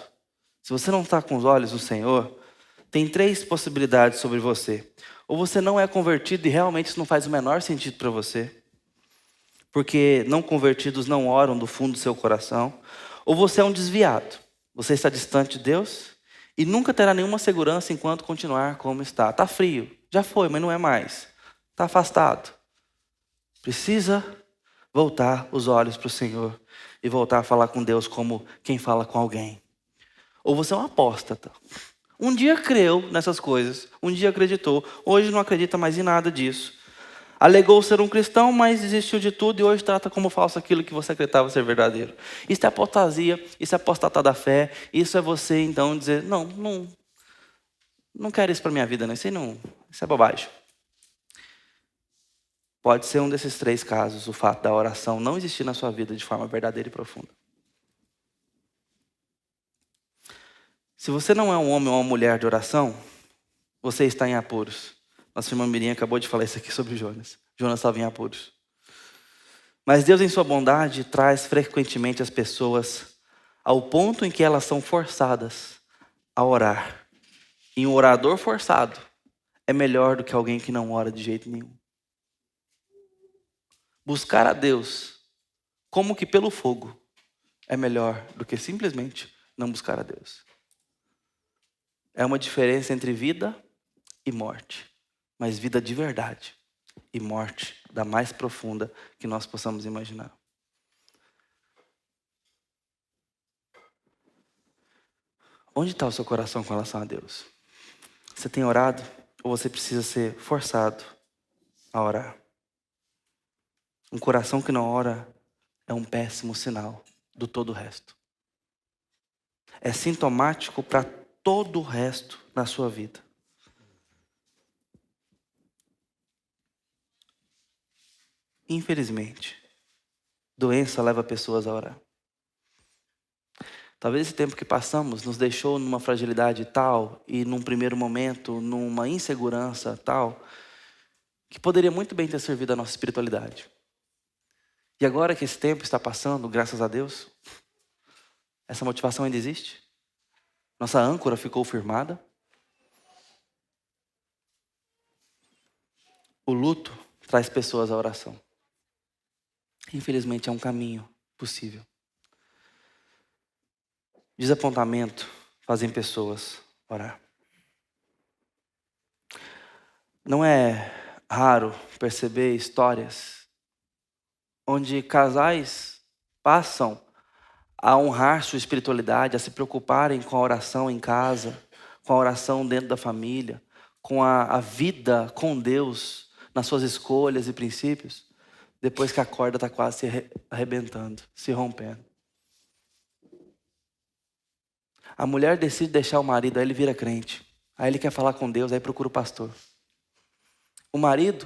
se você não está com os olhos no Senhor, tem 3 possibilidades sobre você. Ou você não é convertido e realmente isso não faz o menor sentido para você, porque não convertidos não oram do fundo do seu coração. Ou você é um desviado. Você está distante de Deus e nunca terá nenhuma segurança enquanto continuar como está. Está frio. Já foi, mas não é mais. Está afastado. Precisa voltar os olhos para o Senhor e voltar a falar com Deus como quem fala com alguém. Ou você é um apóstata. Um dia creu nessas coisas, um dia acreditou, hoje não acredita mais em nada disso. Alegou ser um cristão, mas desistiu de tudo e hoje trata como falso aquilo que você acreditava ser verdadeiro. Isso é apostasia, isso é apostatar da fé, isso é você então dizer, não quero isso para minha vida, não. Isso é bobagem. Pode ser um desses 3 casos, o fato da oração não existir na sua vida de forma verdadeira e profunda. Se você não é um homem ou uma mulher de oração, você está em apuros. Nossa irmã Miriam acabou de falar isso aqui sobre Jonas. Jonas estava em apuros. Mas Deus, em sua bondade, traz frequentemente as pessoas ao ponto em que elas são forçadas a orar. E um orador forçado é melhor do que alguém que não ora de jeito nenhum. Buscar a Deus, como que pelo fogo, é melhor do que simplesmente não buscar a Deus. É uma diferença entre vida e morte. Mas vida de verdade e morte da mais profunda que nós possamos imaginar. Onde está o seu coração com relação a Deus? Você tem orado ou você precisa ser forçado a orar? Um coração que não ora é um péssimo sinal do todo o resto. É sintomático para todo o resto na sua vida. Infelizmente, doença leva pessoas a orar. Talvez esse tempo que passamos nos deixou numa fragilidade tal e num primeiro momento, numa insegurança tal, que poderia muito bem ter servido a nossa espiritualidade. E agora que esse tempo está passando, graças a Deus, essa motivação ainda existe. Nossa âncora ficou firmada. O luto traz pessoas à oração. Infelizmente é um caminho possível. Desapontamento fazem pessoas orar. Não é raro perceber histórias onde casais passam a honrar sua espiritualidade, a se preocuparem com a oração em casa, com a oração dentro da família, com a vida com Deus nas suas escolhas e princípios, depois que a corda está quase se arrebentando, se rompendo. A mulher decide deixar o marido, aí ele vira crente. Aí ele quer falar com Deus, aí procura o pastor. O marido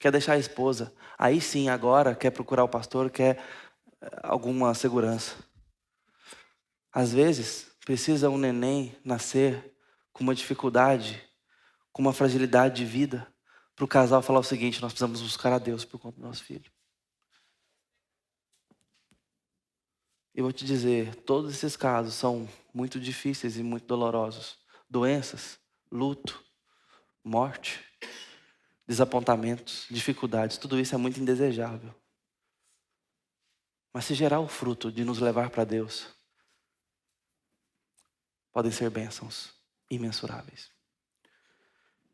quer deixar a esposa, aí sim, agora quer procurar o pastor, quer alguma segurança. Às vezes, precisa um neném nascer com uma dificuldade, com uma fragilidade de vida, para o casal falar o seguinte: nós precisamos buscar a Deus por conta do nosso filho. Eu vou te dizer, todos esses casos são muito difíceis e muito dolorosos. Doenças, luto, morte, desapontamentos, dificuldades, tudo isso é muito indesejável. Mas se gerar o fruto de nos levar para Deus, podem ser bênçãos imensuráveis.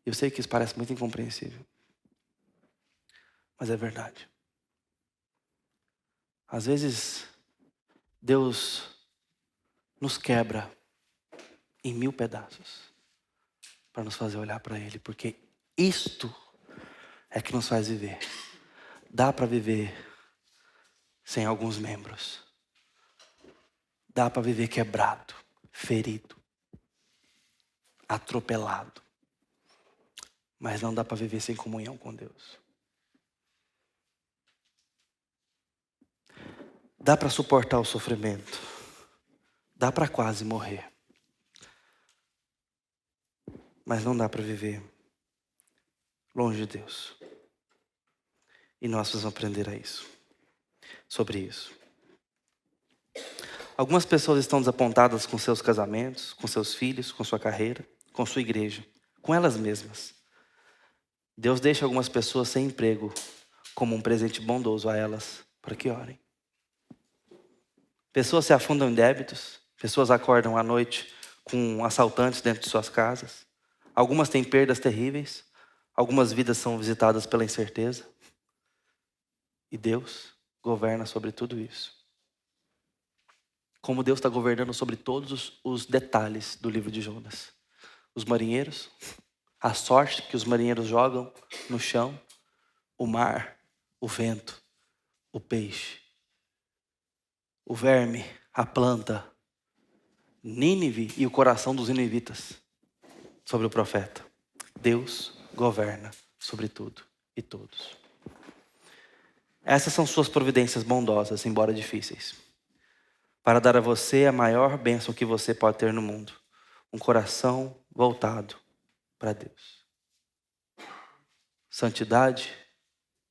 Eu sei que isso parece muito incompreensível, mas é verdade. Às vezes, Deus nos quebra em 1000 pedaços para nos fazer olhar para Ele, porque isto é que nos faz viver. Dá para viver sem alguns membros. Dá para viver quebrado, ferido, atropelado. Mas não dá para viver sem comunhão com Deus. Dá para suportar o sofrimento. Dá para quase morrer. Mas não dá para viver longe de Deus. E nós precisamos aprender sobre isso. Algumas pessoas estão desapontadas com seus casamentos, com seus filhos, com sua carreira, com sua igreja, com elas mesmas. Deus deixa algumas pessoas sem emprego como um presente bondoso a elas, para que orem. Pessoas se afundam em débitos, pessoas acordam à noite com assaltantes dentro de suas casas. Algumas têm perdas terríveis, algumas vidas são visitadas pela incerteza. E Deus governa sobre tudo isso. Como Deus está governando sobre todos os detalhes do livro de Jonas. Os marinheiros, a sorte que os marinheiros jogam no chão, o mar, o vento, o peixe, o verme, a planta, Nínive e o coração dos ninivitas sobre o profeta. Deus governa sobre tudo e todos. Essas são suas providências bondosas, embora difíceis, para dar a você a maior bênção que você pode ter no mundo: um coração voltado para Deus. Santidade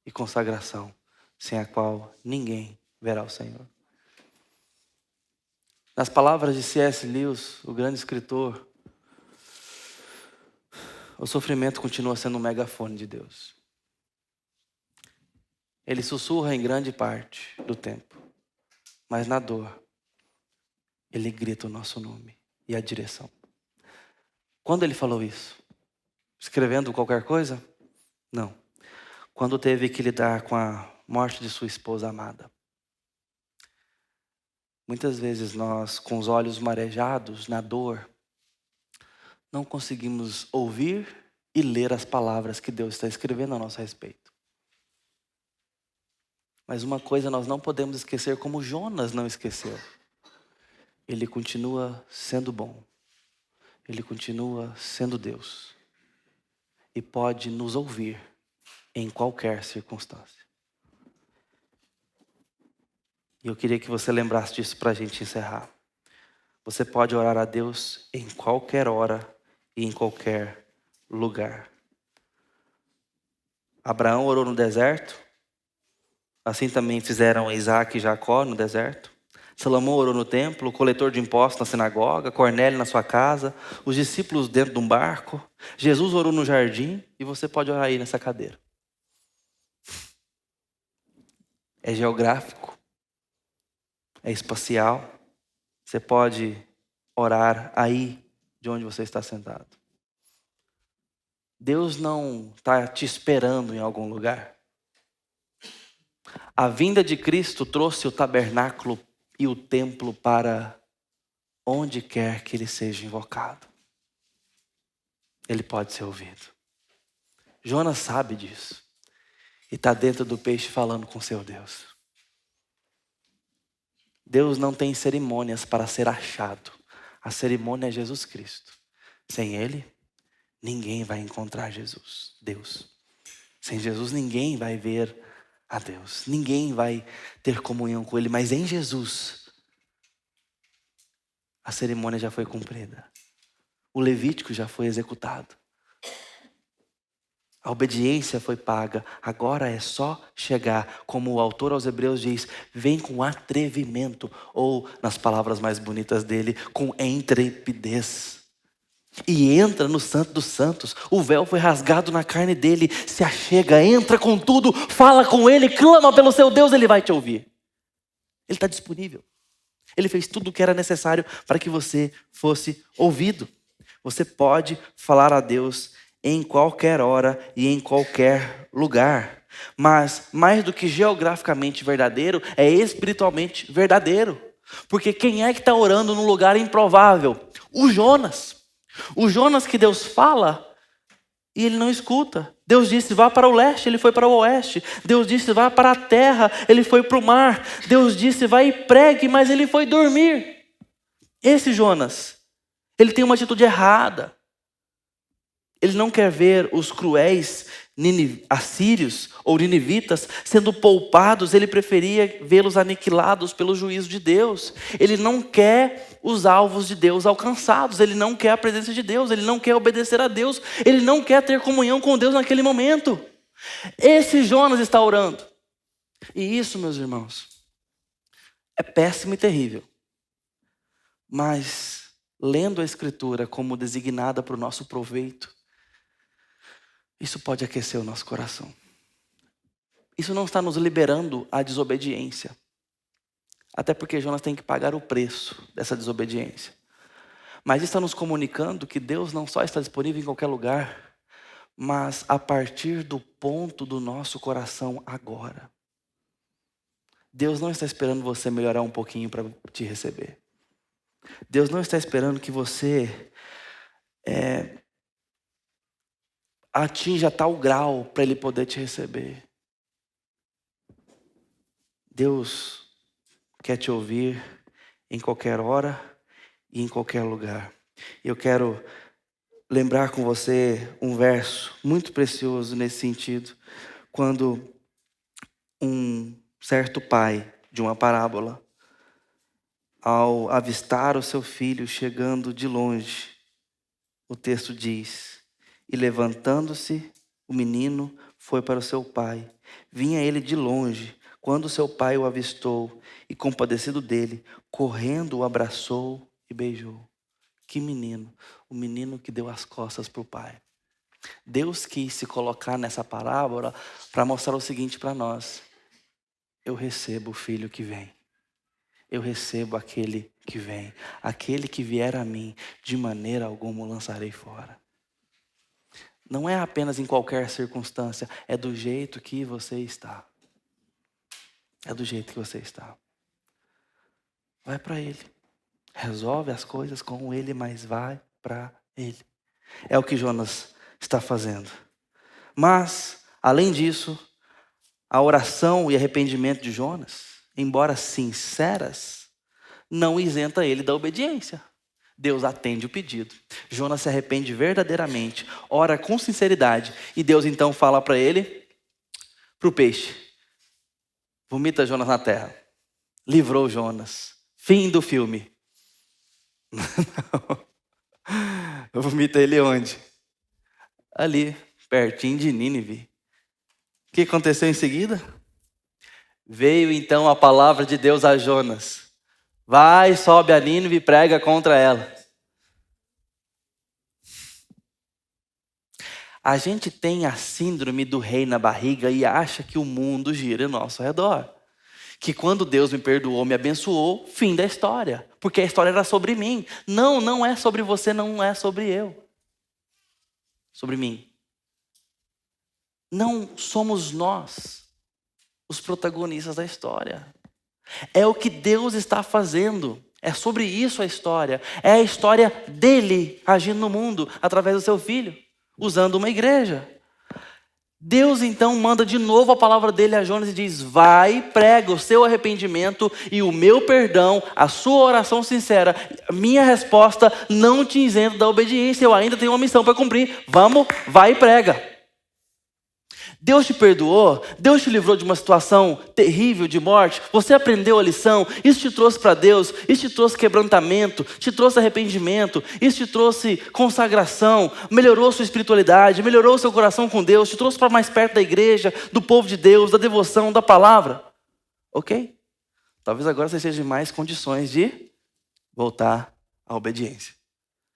e consagração, sem a qual ninguém verá o Senhor. Nas palavras de C.S. Lewis, o grande escritor, o sofrimento continua sendo um megafone de Deus. Ele sussurra em grande parte do tempo, mas na dor, ele grita o nosso nome e a direção. Quando ele falou isso? Escrevendo qualquer coisa? Não. Quando teve que lidar com a morte de sua esposa amada. Muitas vezes nós, com os olhos marejados na dor, não conseguimos ouvir e ler as palavras que Deus está escrevendo a nosso respeito. Mas uma coisa nós não podemos esquecer, como Jonas não esqueceu. Ele continua sendo bom. Ele continua sendo Deus. E pode nos ouvir em qualquer circunstância. E eu queria que você lembrasse disso para a gente encerrar. Você pode orar a Deus em qualquer hora e em qualquer lugar. Abraão orou no deserto. Assim também fizeram Isaac e Jacó no deserto. Salomão orou no templo, o coletor de impostos na sinagoga, Cornélio na sua casa, os discípulos dentro de um barco. Jesus orou no jardim e você pode orar aí nessa cadeira. É geográfico, é espacial. Você pode orar aí de onde você está sentado. Deus não está te esperando em algum lugar. A vinda de Cristo trouxe o tabernáculo e o templo para onde quer que ele seja invocado. Ele pode ser ouvido. Jonas sabe disso. E está dentro do peixe falando com seu Deus. Deus não tem cerimônias para ser achado. A cerimônia é Jesus Cristo. Sem Ele, ninguém vai encontrar Jesus, Deus. Sem Jesus, ninguém vai ver a Deus. Ninguém vai ter comunhão com Ele. Mas em Jesus, a cerimônia já foi cumprida. O Levítico já foi executado. A obediência foi paga. Agora é só chegar, como o autor aos Hebreus diz, vem com atrevimento, ou nas palavras mais bonitas dele, com intrepidez. E entra no Santo dos Santos. O véu foi rasgado na carne dele. Se achega, entra com tudo, fala com ele, clama pelo seu Deus, ele vai te ouvir. Ele está disponível. Ele fez tudo o que era necessário para que você fosse ouvido. Você pode falar a Deus em qualquer hora e em qualquer lugar. Mas, mais do que geograficamente verdadeiro, é espiritualmente verdadeiro. Porque quem é que está orando num lugar improvável? O Jonas. O Jonas que Deus fala e ele não escuta. Deus disse, vá para o leste, ele foi para o oeste. Deus disse, vá para a terra, ele foi para o mar. Deus disse, vai e pregue, mas ele foi dormir. Esse Jonas, ele tem uma atitude errada. Ele não quer ver os cruéis assírios ou ninivitas sendo poupados, ele preferia vê-los aniquilados pelo juízo de Deus. Ele não quer os alvos de Deus alcançados, ele não quer a presença de Deus, ele não quer obedecer a Deus, ele não quer ter comunhão com Deus naquele momento. Esse Jonas está orando. E isso, meus irmãos, é péssimo e terrível. Mas, lendo a Escritura como designada para o nosso proveito, isso pode aquecer o nosso coração. Isso não está nos liberando à desobediência. Até porque Jonas tem que pagar o preço dessa desobediência. Mas está nos comunicando que Deus não só está disponível em qualquer lugar, mas a partir do ponto do nosso coração agora. Deus não está esperando você melhorar um pouquinho para te receber. Deus não está esperando que você atinja tal grau para Ele poder te receber. Deus quer te ouvir em qualquer hora e em qualquer lugar. Eu quero lembrar com você um verso muito precioso nesse sentido, quando um certo pai de uma parábola, ao avistar o seu filho chegando de longe, o texto diz, e levantando-se, o menino foi para o seu pai. Vinha ele de longe, quando seu pai o avistou, e compadecido dele, correndo o abraçou e beijou. Que menino? O menino que deu as costas para o pai. Deus quis se colocar nessa parábola para mostrar o seguinte para nós. Eu recebo o filho que vem. Eu recebo aquele que vem. Aquele que vier a mim, de maneira alguma o lançarei fora. Não é apenas em qualquer circunstância, é do jeito que você está. É do jeito que você está. Vai para Ele. Resolve as coisas com Ele, mas vai para Ele. É o que Jonas está fazendo. Mas, além disso, a oração e arrependimento de Jonas, embora sinceras, não isenta ele da obediência. Deus atende o pedido. Jonas se arrepende verdadeiramente, ora com sinceridade, e Deus então fala para ele, para o peixe: vomita Jonas na terra. Livrou Jonas. Fim do filme. Vomita ele onde? Ali, pertinho de Nínive. O que aconteceu em seguida? Veio então a palavra de Deus a Jonas: vai, sobe a Nínive e prega contra ela. A gente tem a síndrome do rei na barriga e acha que o mundo gira ao nosso redor. Que quando Deus me perdoou, me abençoou, fim da história. Porque a história era sobre mim. Não, não é sobre você, não é sobre eu. Sobre mim. Não somos nós os protagonistas da história. É o que Deus está fazendo. É sobre isso a história. É a história dele agindo no mundo através do seu filho, usando uma igreja. Deus então manda de novo a palavra dele a Jonas e diz: vai, prega o seu arrependimento e o meu perdão, a sua oração sincera. Minha resposta não te isenta da obediência, eu ainda tenho uma missão para cumprir. Vamos, vai e prega. Deus te perdoou, Deus te livrou de uma situação terrível de morte, você aprendeu a lição, isso te trouxe para Deus, isso te trouxe quebrantamento, te trouxe arrependimento, isso te trouxe consagração, melhorou sua espiritualidade, melhorou seu coração com Deus, te trouxe para mais perto da igreja, do povo de Deus, da devoção, da palavra. Ok? Talvez agora você esteja em mais condições de voltar à obediência,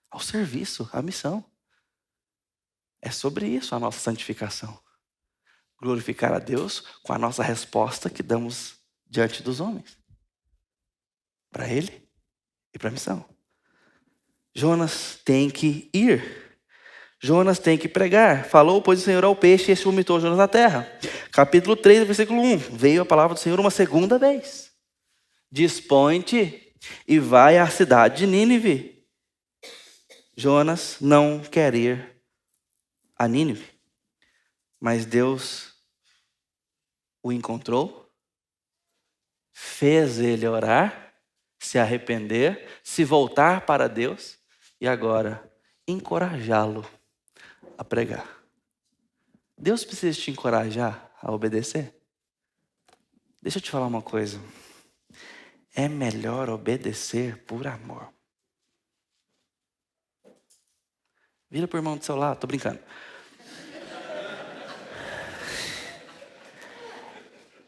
ao serviço, à missão. É sobre isso a nossa santificação. Glorificar a Deus com a nossa resposta que damos diante dos homens. Para Ele e para a missão. Jonas tem que ir. Jonas tem que pregar. Falou, pois, o Senhor ao peixe e este vomitou Jonas na terra. Capítulo 3, versículo 1. Veio a palavra do Senhor uma segunda vez. Dispõe-te e vai à cidade de Nínive. Jonas não quer ir a Nínive. Mas Deus o encontrou, fez ele orar, se arrepender, se voltar para Deus e agora encorajá-lo a pregar. Deus precisa te encorajar a obedecer? Deixa eu te falar uma coisa. É melhor obedecer por amor. Vira para o irmão do seu lado, tô brincando.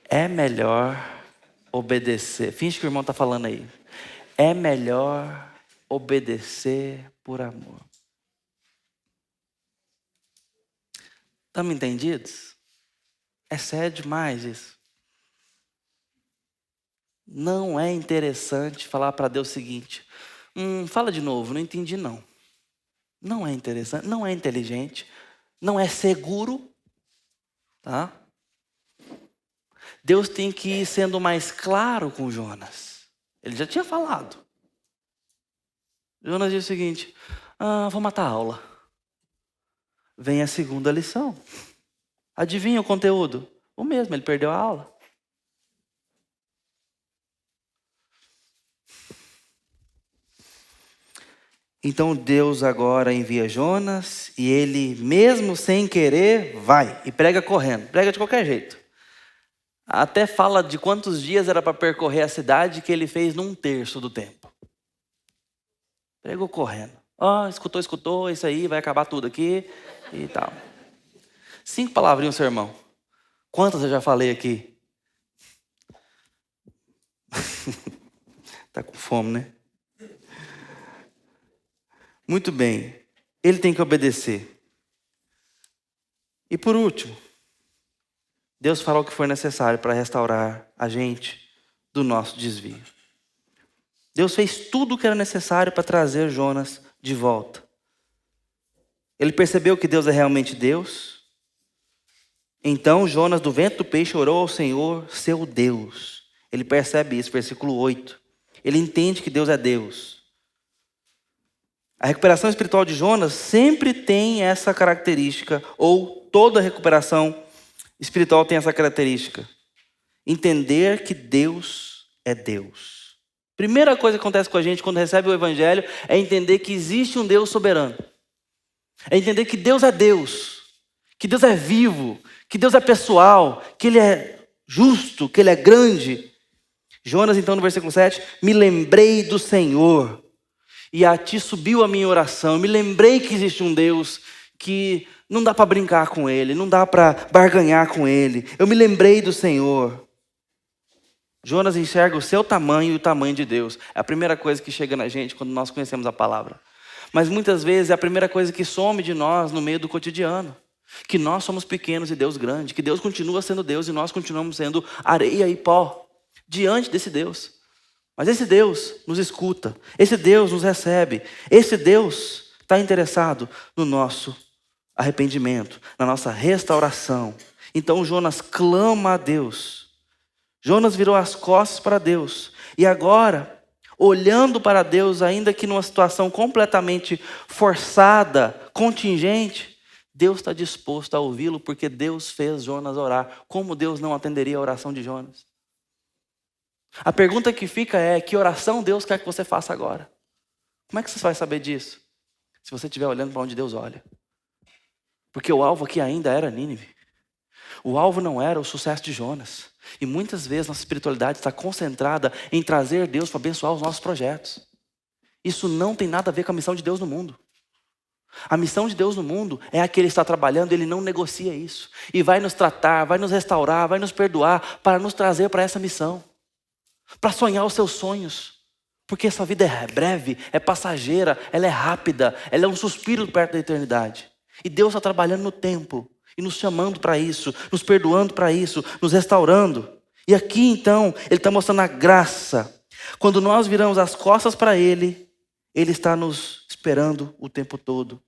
É melhor obedecer. Finge que o irmão está falando aí. É melhor obedecer por amor. Estamos entendidos? É sério demais isso. Não é interessante falar para Deus o seguinte: fala de novo, não entendi não. Não é interessante, não é inteligente, não é seguro, tá? Deus tem que ir sendo mais claro com Jonas. Ele já tinha falado. Jonas diz o seguinte: vou matar a aula. Vem a segunda lição. Adivinha o conteúdo? O mesmo, ele perdeu a aula. Então Deus agora envia Jonas e ele, mesmo sem querer, vai e prega correndo. Prega de qualquer jeito. Até fala de quantos dias era para percorrer a cidade que ele fez num terço do tempo. Pregou correndo. Escutou, isso aí, vai acabar tudo aqui e tal. 5 palavrinhas, sermão. Quantas eu já falei aqui? Tá com fome, né? Muito bem. Ele tem que obedecer. E por último, Deus fará o que for necessário para restaurar a gente do nosso desvio. Deus fez tudo o que era necessário para trazer Jonas de volta. Ele percebeu que Deus é realmente Deus. Então Jonas, do ventre do peixe, orou ao Senhor, seu Deus. Ele percebe isso, versículo 8. Ele entende que Deus é Deus. A recuperação espiritual de Jonas sempre tem essa característica, ou toda recuperação espiritual tem essa característica. Entender que Deus é Deus. Primeira coisa que acontece com a gente quando recebe o Evangelho é entender que existe um Deus soberano. É entender que Deus é Deus, que Deus é vivo, que Deus é pessoal, que Ele é justo, que Ele é grande. Jonas, então, no versículo 7, me lembrei do Senhor e a ti subiu a minha oração. Eu me lembrei que existe um Deus que não dá para brincar com Ele, não dá para barganhar com Ele. Eu me lembrei do Senhor. Jonas enxerga o seu tamanho e o tamanho de Deus. É a primeira coisa que chega na gente quando nós conhecemos a palavra. Mas muitas vezes é a primeira coisa que some de nós no meio do cotidiano. Que nós somos pequenos e Deus grande. Que Deus continua sendo Deus e nós continuamos sendo areia e pó diante desse Deus. Mas esse Deus nos escuta. Esse Deus nos recebe. Esse Deus está interessado no nosso arrependimento, na nossa restauração. Então Jonas clama a Deus. Jonas virou as costas para Deus. E agora, olhando para Deus, ainda que numa situação completamente forçada, contingente, Deus está disposto a ouvi-lo, porque Deus fez Jonas orar. Como Deus não atenderia a oração de Jonas? A pergunta que fica é, que oração Deus quer que você faça agora? Como é que você vai saber disso? Se você estiver olhando para onde Deus olha. Porque o alvo aqui ainda era Nínive. O alvo não era o sucesso de Jonas. E muitas vezes nossa espiritualidade está concentrada em trazer Deus para abençoar os nossos projetos. Isso não tem nada a ver com a missão de Deus no mundo. A missão de Deus no mundo é a que Ele está trabalhando, Ele não negocia isso. E vai nos tratar, vai nos restaurar, vai nos perdoar para nos trazer para essa missão. Para sonhar os seus sonhos. Porque essa vida é breve, é passageira, ela é rápida, ela é um suspiro perto da eternidade. E Deus está trabalhando no tempo. E nos chamando para isso, nos perdoando para isso, nos restaurando. E aqui então, Ele está mostrando a graça. Quando nós viramos as costas para Ele, Ele está nos esperando o tempo todo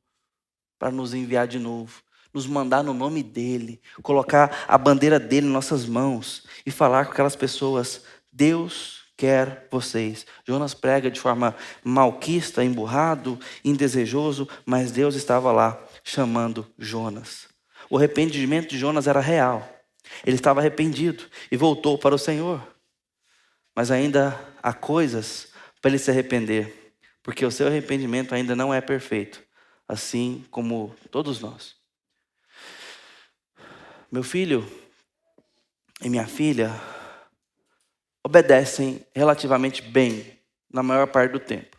para nos enviar de novo, nos mandar no nome dEle, colocar a bandeira dEle em nossas mãos e falar com aquelas pessoas, Deus quer vocês. Jonas prega de forma malquista, emburrado, indesejoso, mas Deus estava lá chamando Jonas. O arrependimento de Jonas era real. Ele estava arrependido e voltou para o Senhor. Mas ainda há coisas para ele se arrepender, porque o seu arrependimento ainda não é perfeito, assim como todos nós. Meu filho e minha filha obedecem relativamente bem na maior parte do tempo.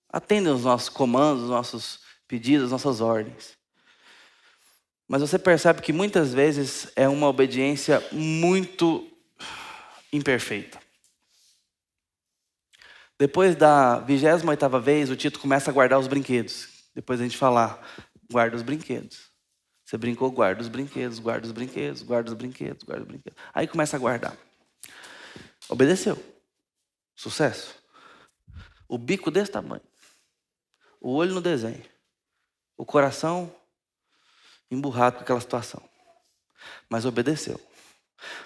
Atendem os nossos comandos, os nossos pedidos, as nossas ordens. Mas você percebe que muitas vezes é uma obediência muito imperfeita. Depois da 28ª vez, o Tito começa a guardar os brinquedos. Depois a gente falar, guarda os brinquedos. Você brincou, guarda os brinquedos, guarda os brinquedos, guarda os brinquedos, guarda os brinquedos. Aí começa a guardar. Obedeceu. Sucesso. O bico desse tamanho. O olho no desenho. O coração emburrado com aquela situação. Mas obedeceu.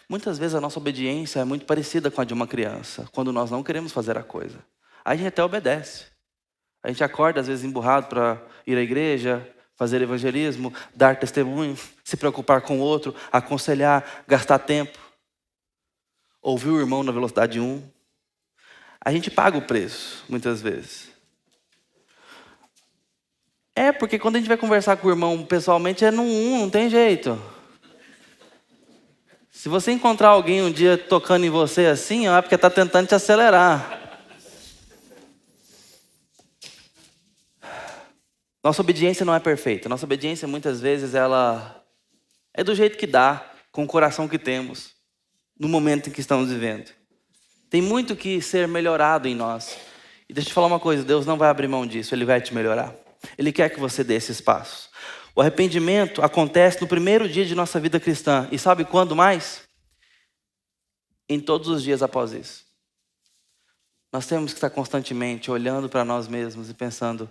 Muitas vezes a nossa obediência é muito parecida com a de uma criança, quando nós não queremos fazer a coisa. Aí a gente até obedece. A gente acorda às vezes emburrado para ir à igreja, fazer evangelismo, dar testemunho, se preocupar com o outro, aconselhar, gastar tempo. Ouvir o irmão na velocidade 1. A gente paga o preço, muitas vezes. É, porque quando a gente vai conversar com o irmão pessoalmente é no 1, não tem jeito. Se você encontrar alguém um dia tocando em você assim, é porque está tentando te acelerar. Nossa obediência não é perfeita. Nossa obediência muitas vezes ela é do jeito que dá, com o coração que temos, no momento em que estamos vivendo. Tem muito que ser melhorado em nós. E deixa eu te falar uma coisa, Deus não vai abrir mão disso, Ele vai te melhorar. Ele quer que você dê esses passos. O arrependimento acontece no primeiro dia de nossa vida cristã. E sabe quando mais? Em todos os dias após isso. Nós temos que estar constantemente olhando para nós mesmos e pensando,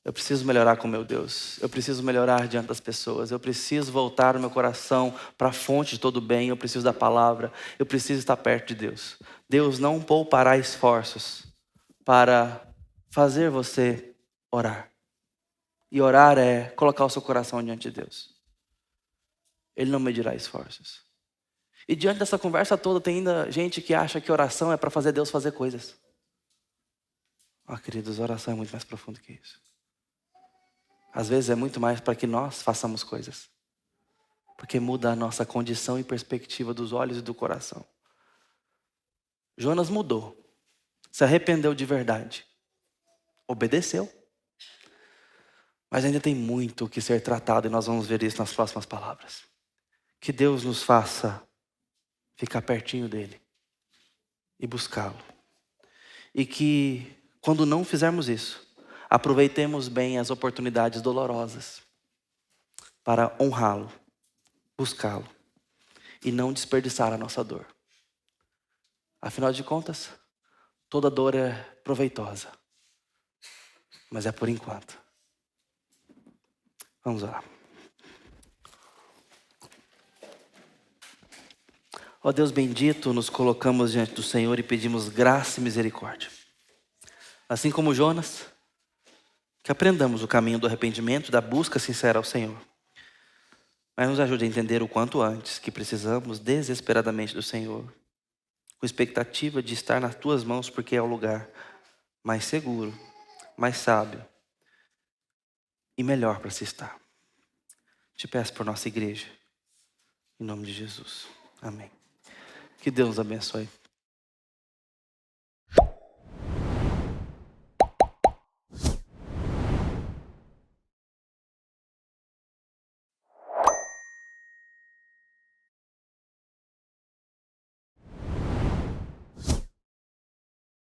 eu preciso melhorar com meu Deus. Eu preciso melhorar diante das pessoas. Eu preciso voltar o meu coração para a fonte de todo bem. Eu preciso da palavra. Eu preciso estar perto de Deus. Deus não poupará esforços para fazer você orar. E orar é colocar o seu coração diante de Deus. Ele não medirá esforços. E diante dessa conversa toda, tem ainda gente que acha que oração é para fazer Deus fazer coisas. Queridos, oração é muito mais profundo que isso. Às vezes é muito mais para que nós façamos coisas. Porque muda a nossa condição e perspectiva dos olhos e do coração. Jonas mudou. Se arrependeu de verdade. Obedeceu. Mas ainda tem muito o que ser tratado e nós vamos ver isso nas próximas palavras. Que Deus nos faça ficar pertinho dele e buscá-lo. E que, quando não fizermos isso, aproveitemos bem as oportunidades dolorosas para honrá-lo, buscá-lo e não desperdiçar a nossa dor. Afinal de contas, toda dor é proveitosa, mas é por enquanto. Vamos lá. Ó Deus bendito, nos colocamos diante do Senhor e pedimos graça e misericórdia. Assim como Jonas, que aprendamos o caminho do arrependimento, da busca sincera ao Senhor. Mas nos ajude a entender o quanto antes que precisamos desesperadamente do Senhor, com expectativa de estar nas tuas mãos, porque é o lugar mais seguro, mais sábio e melhor para se estar. Te peço por nossa igreja, em nome de Jesus. Amém. Que Deus abençoe.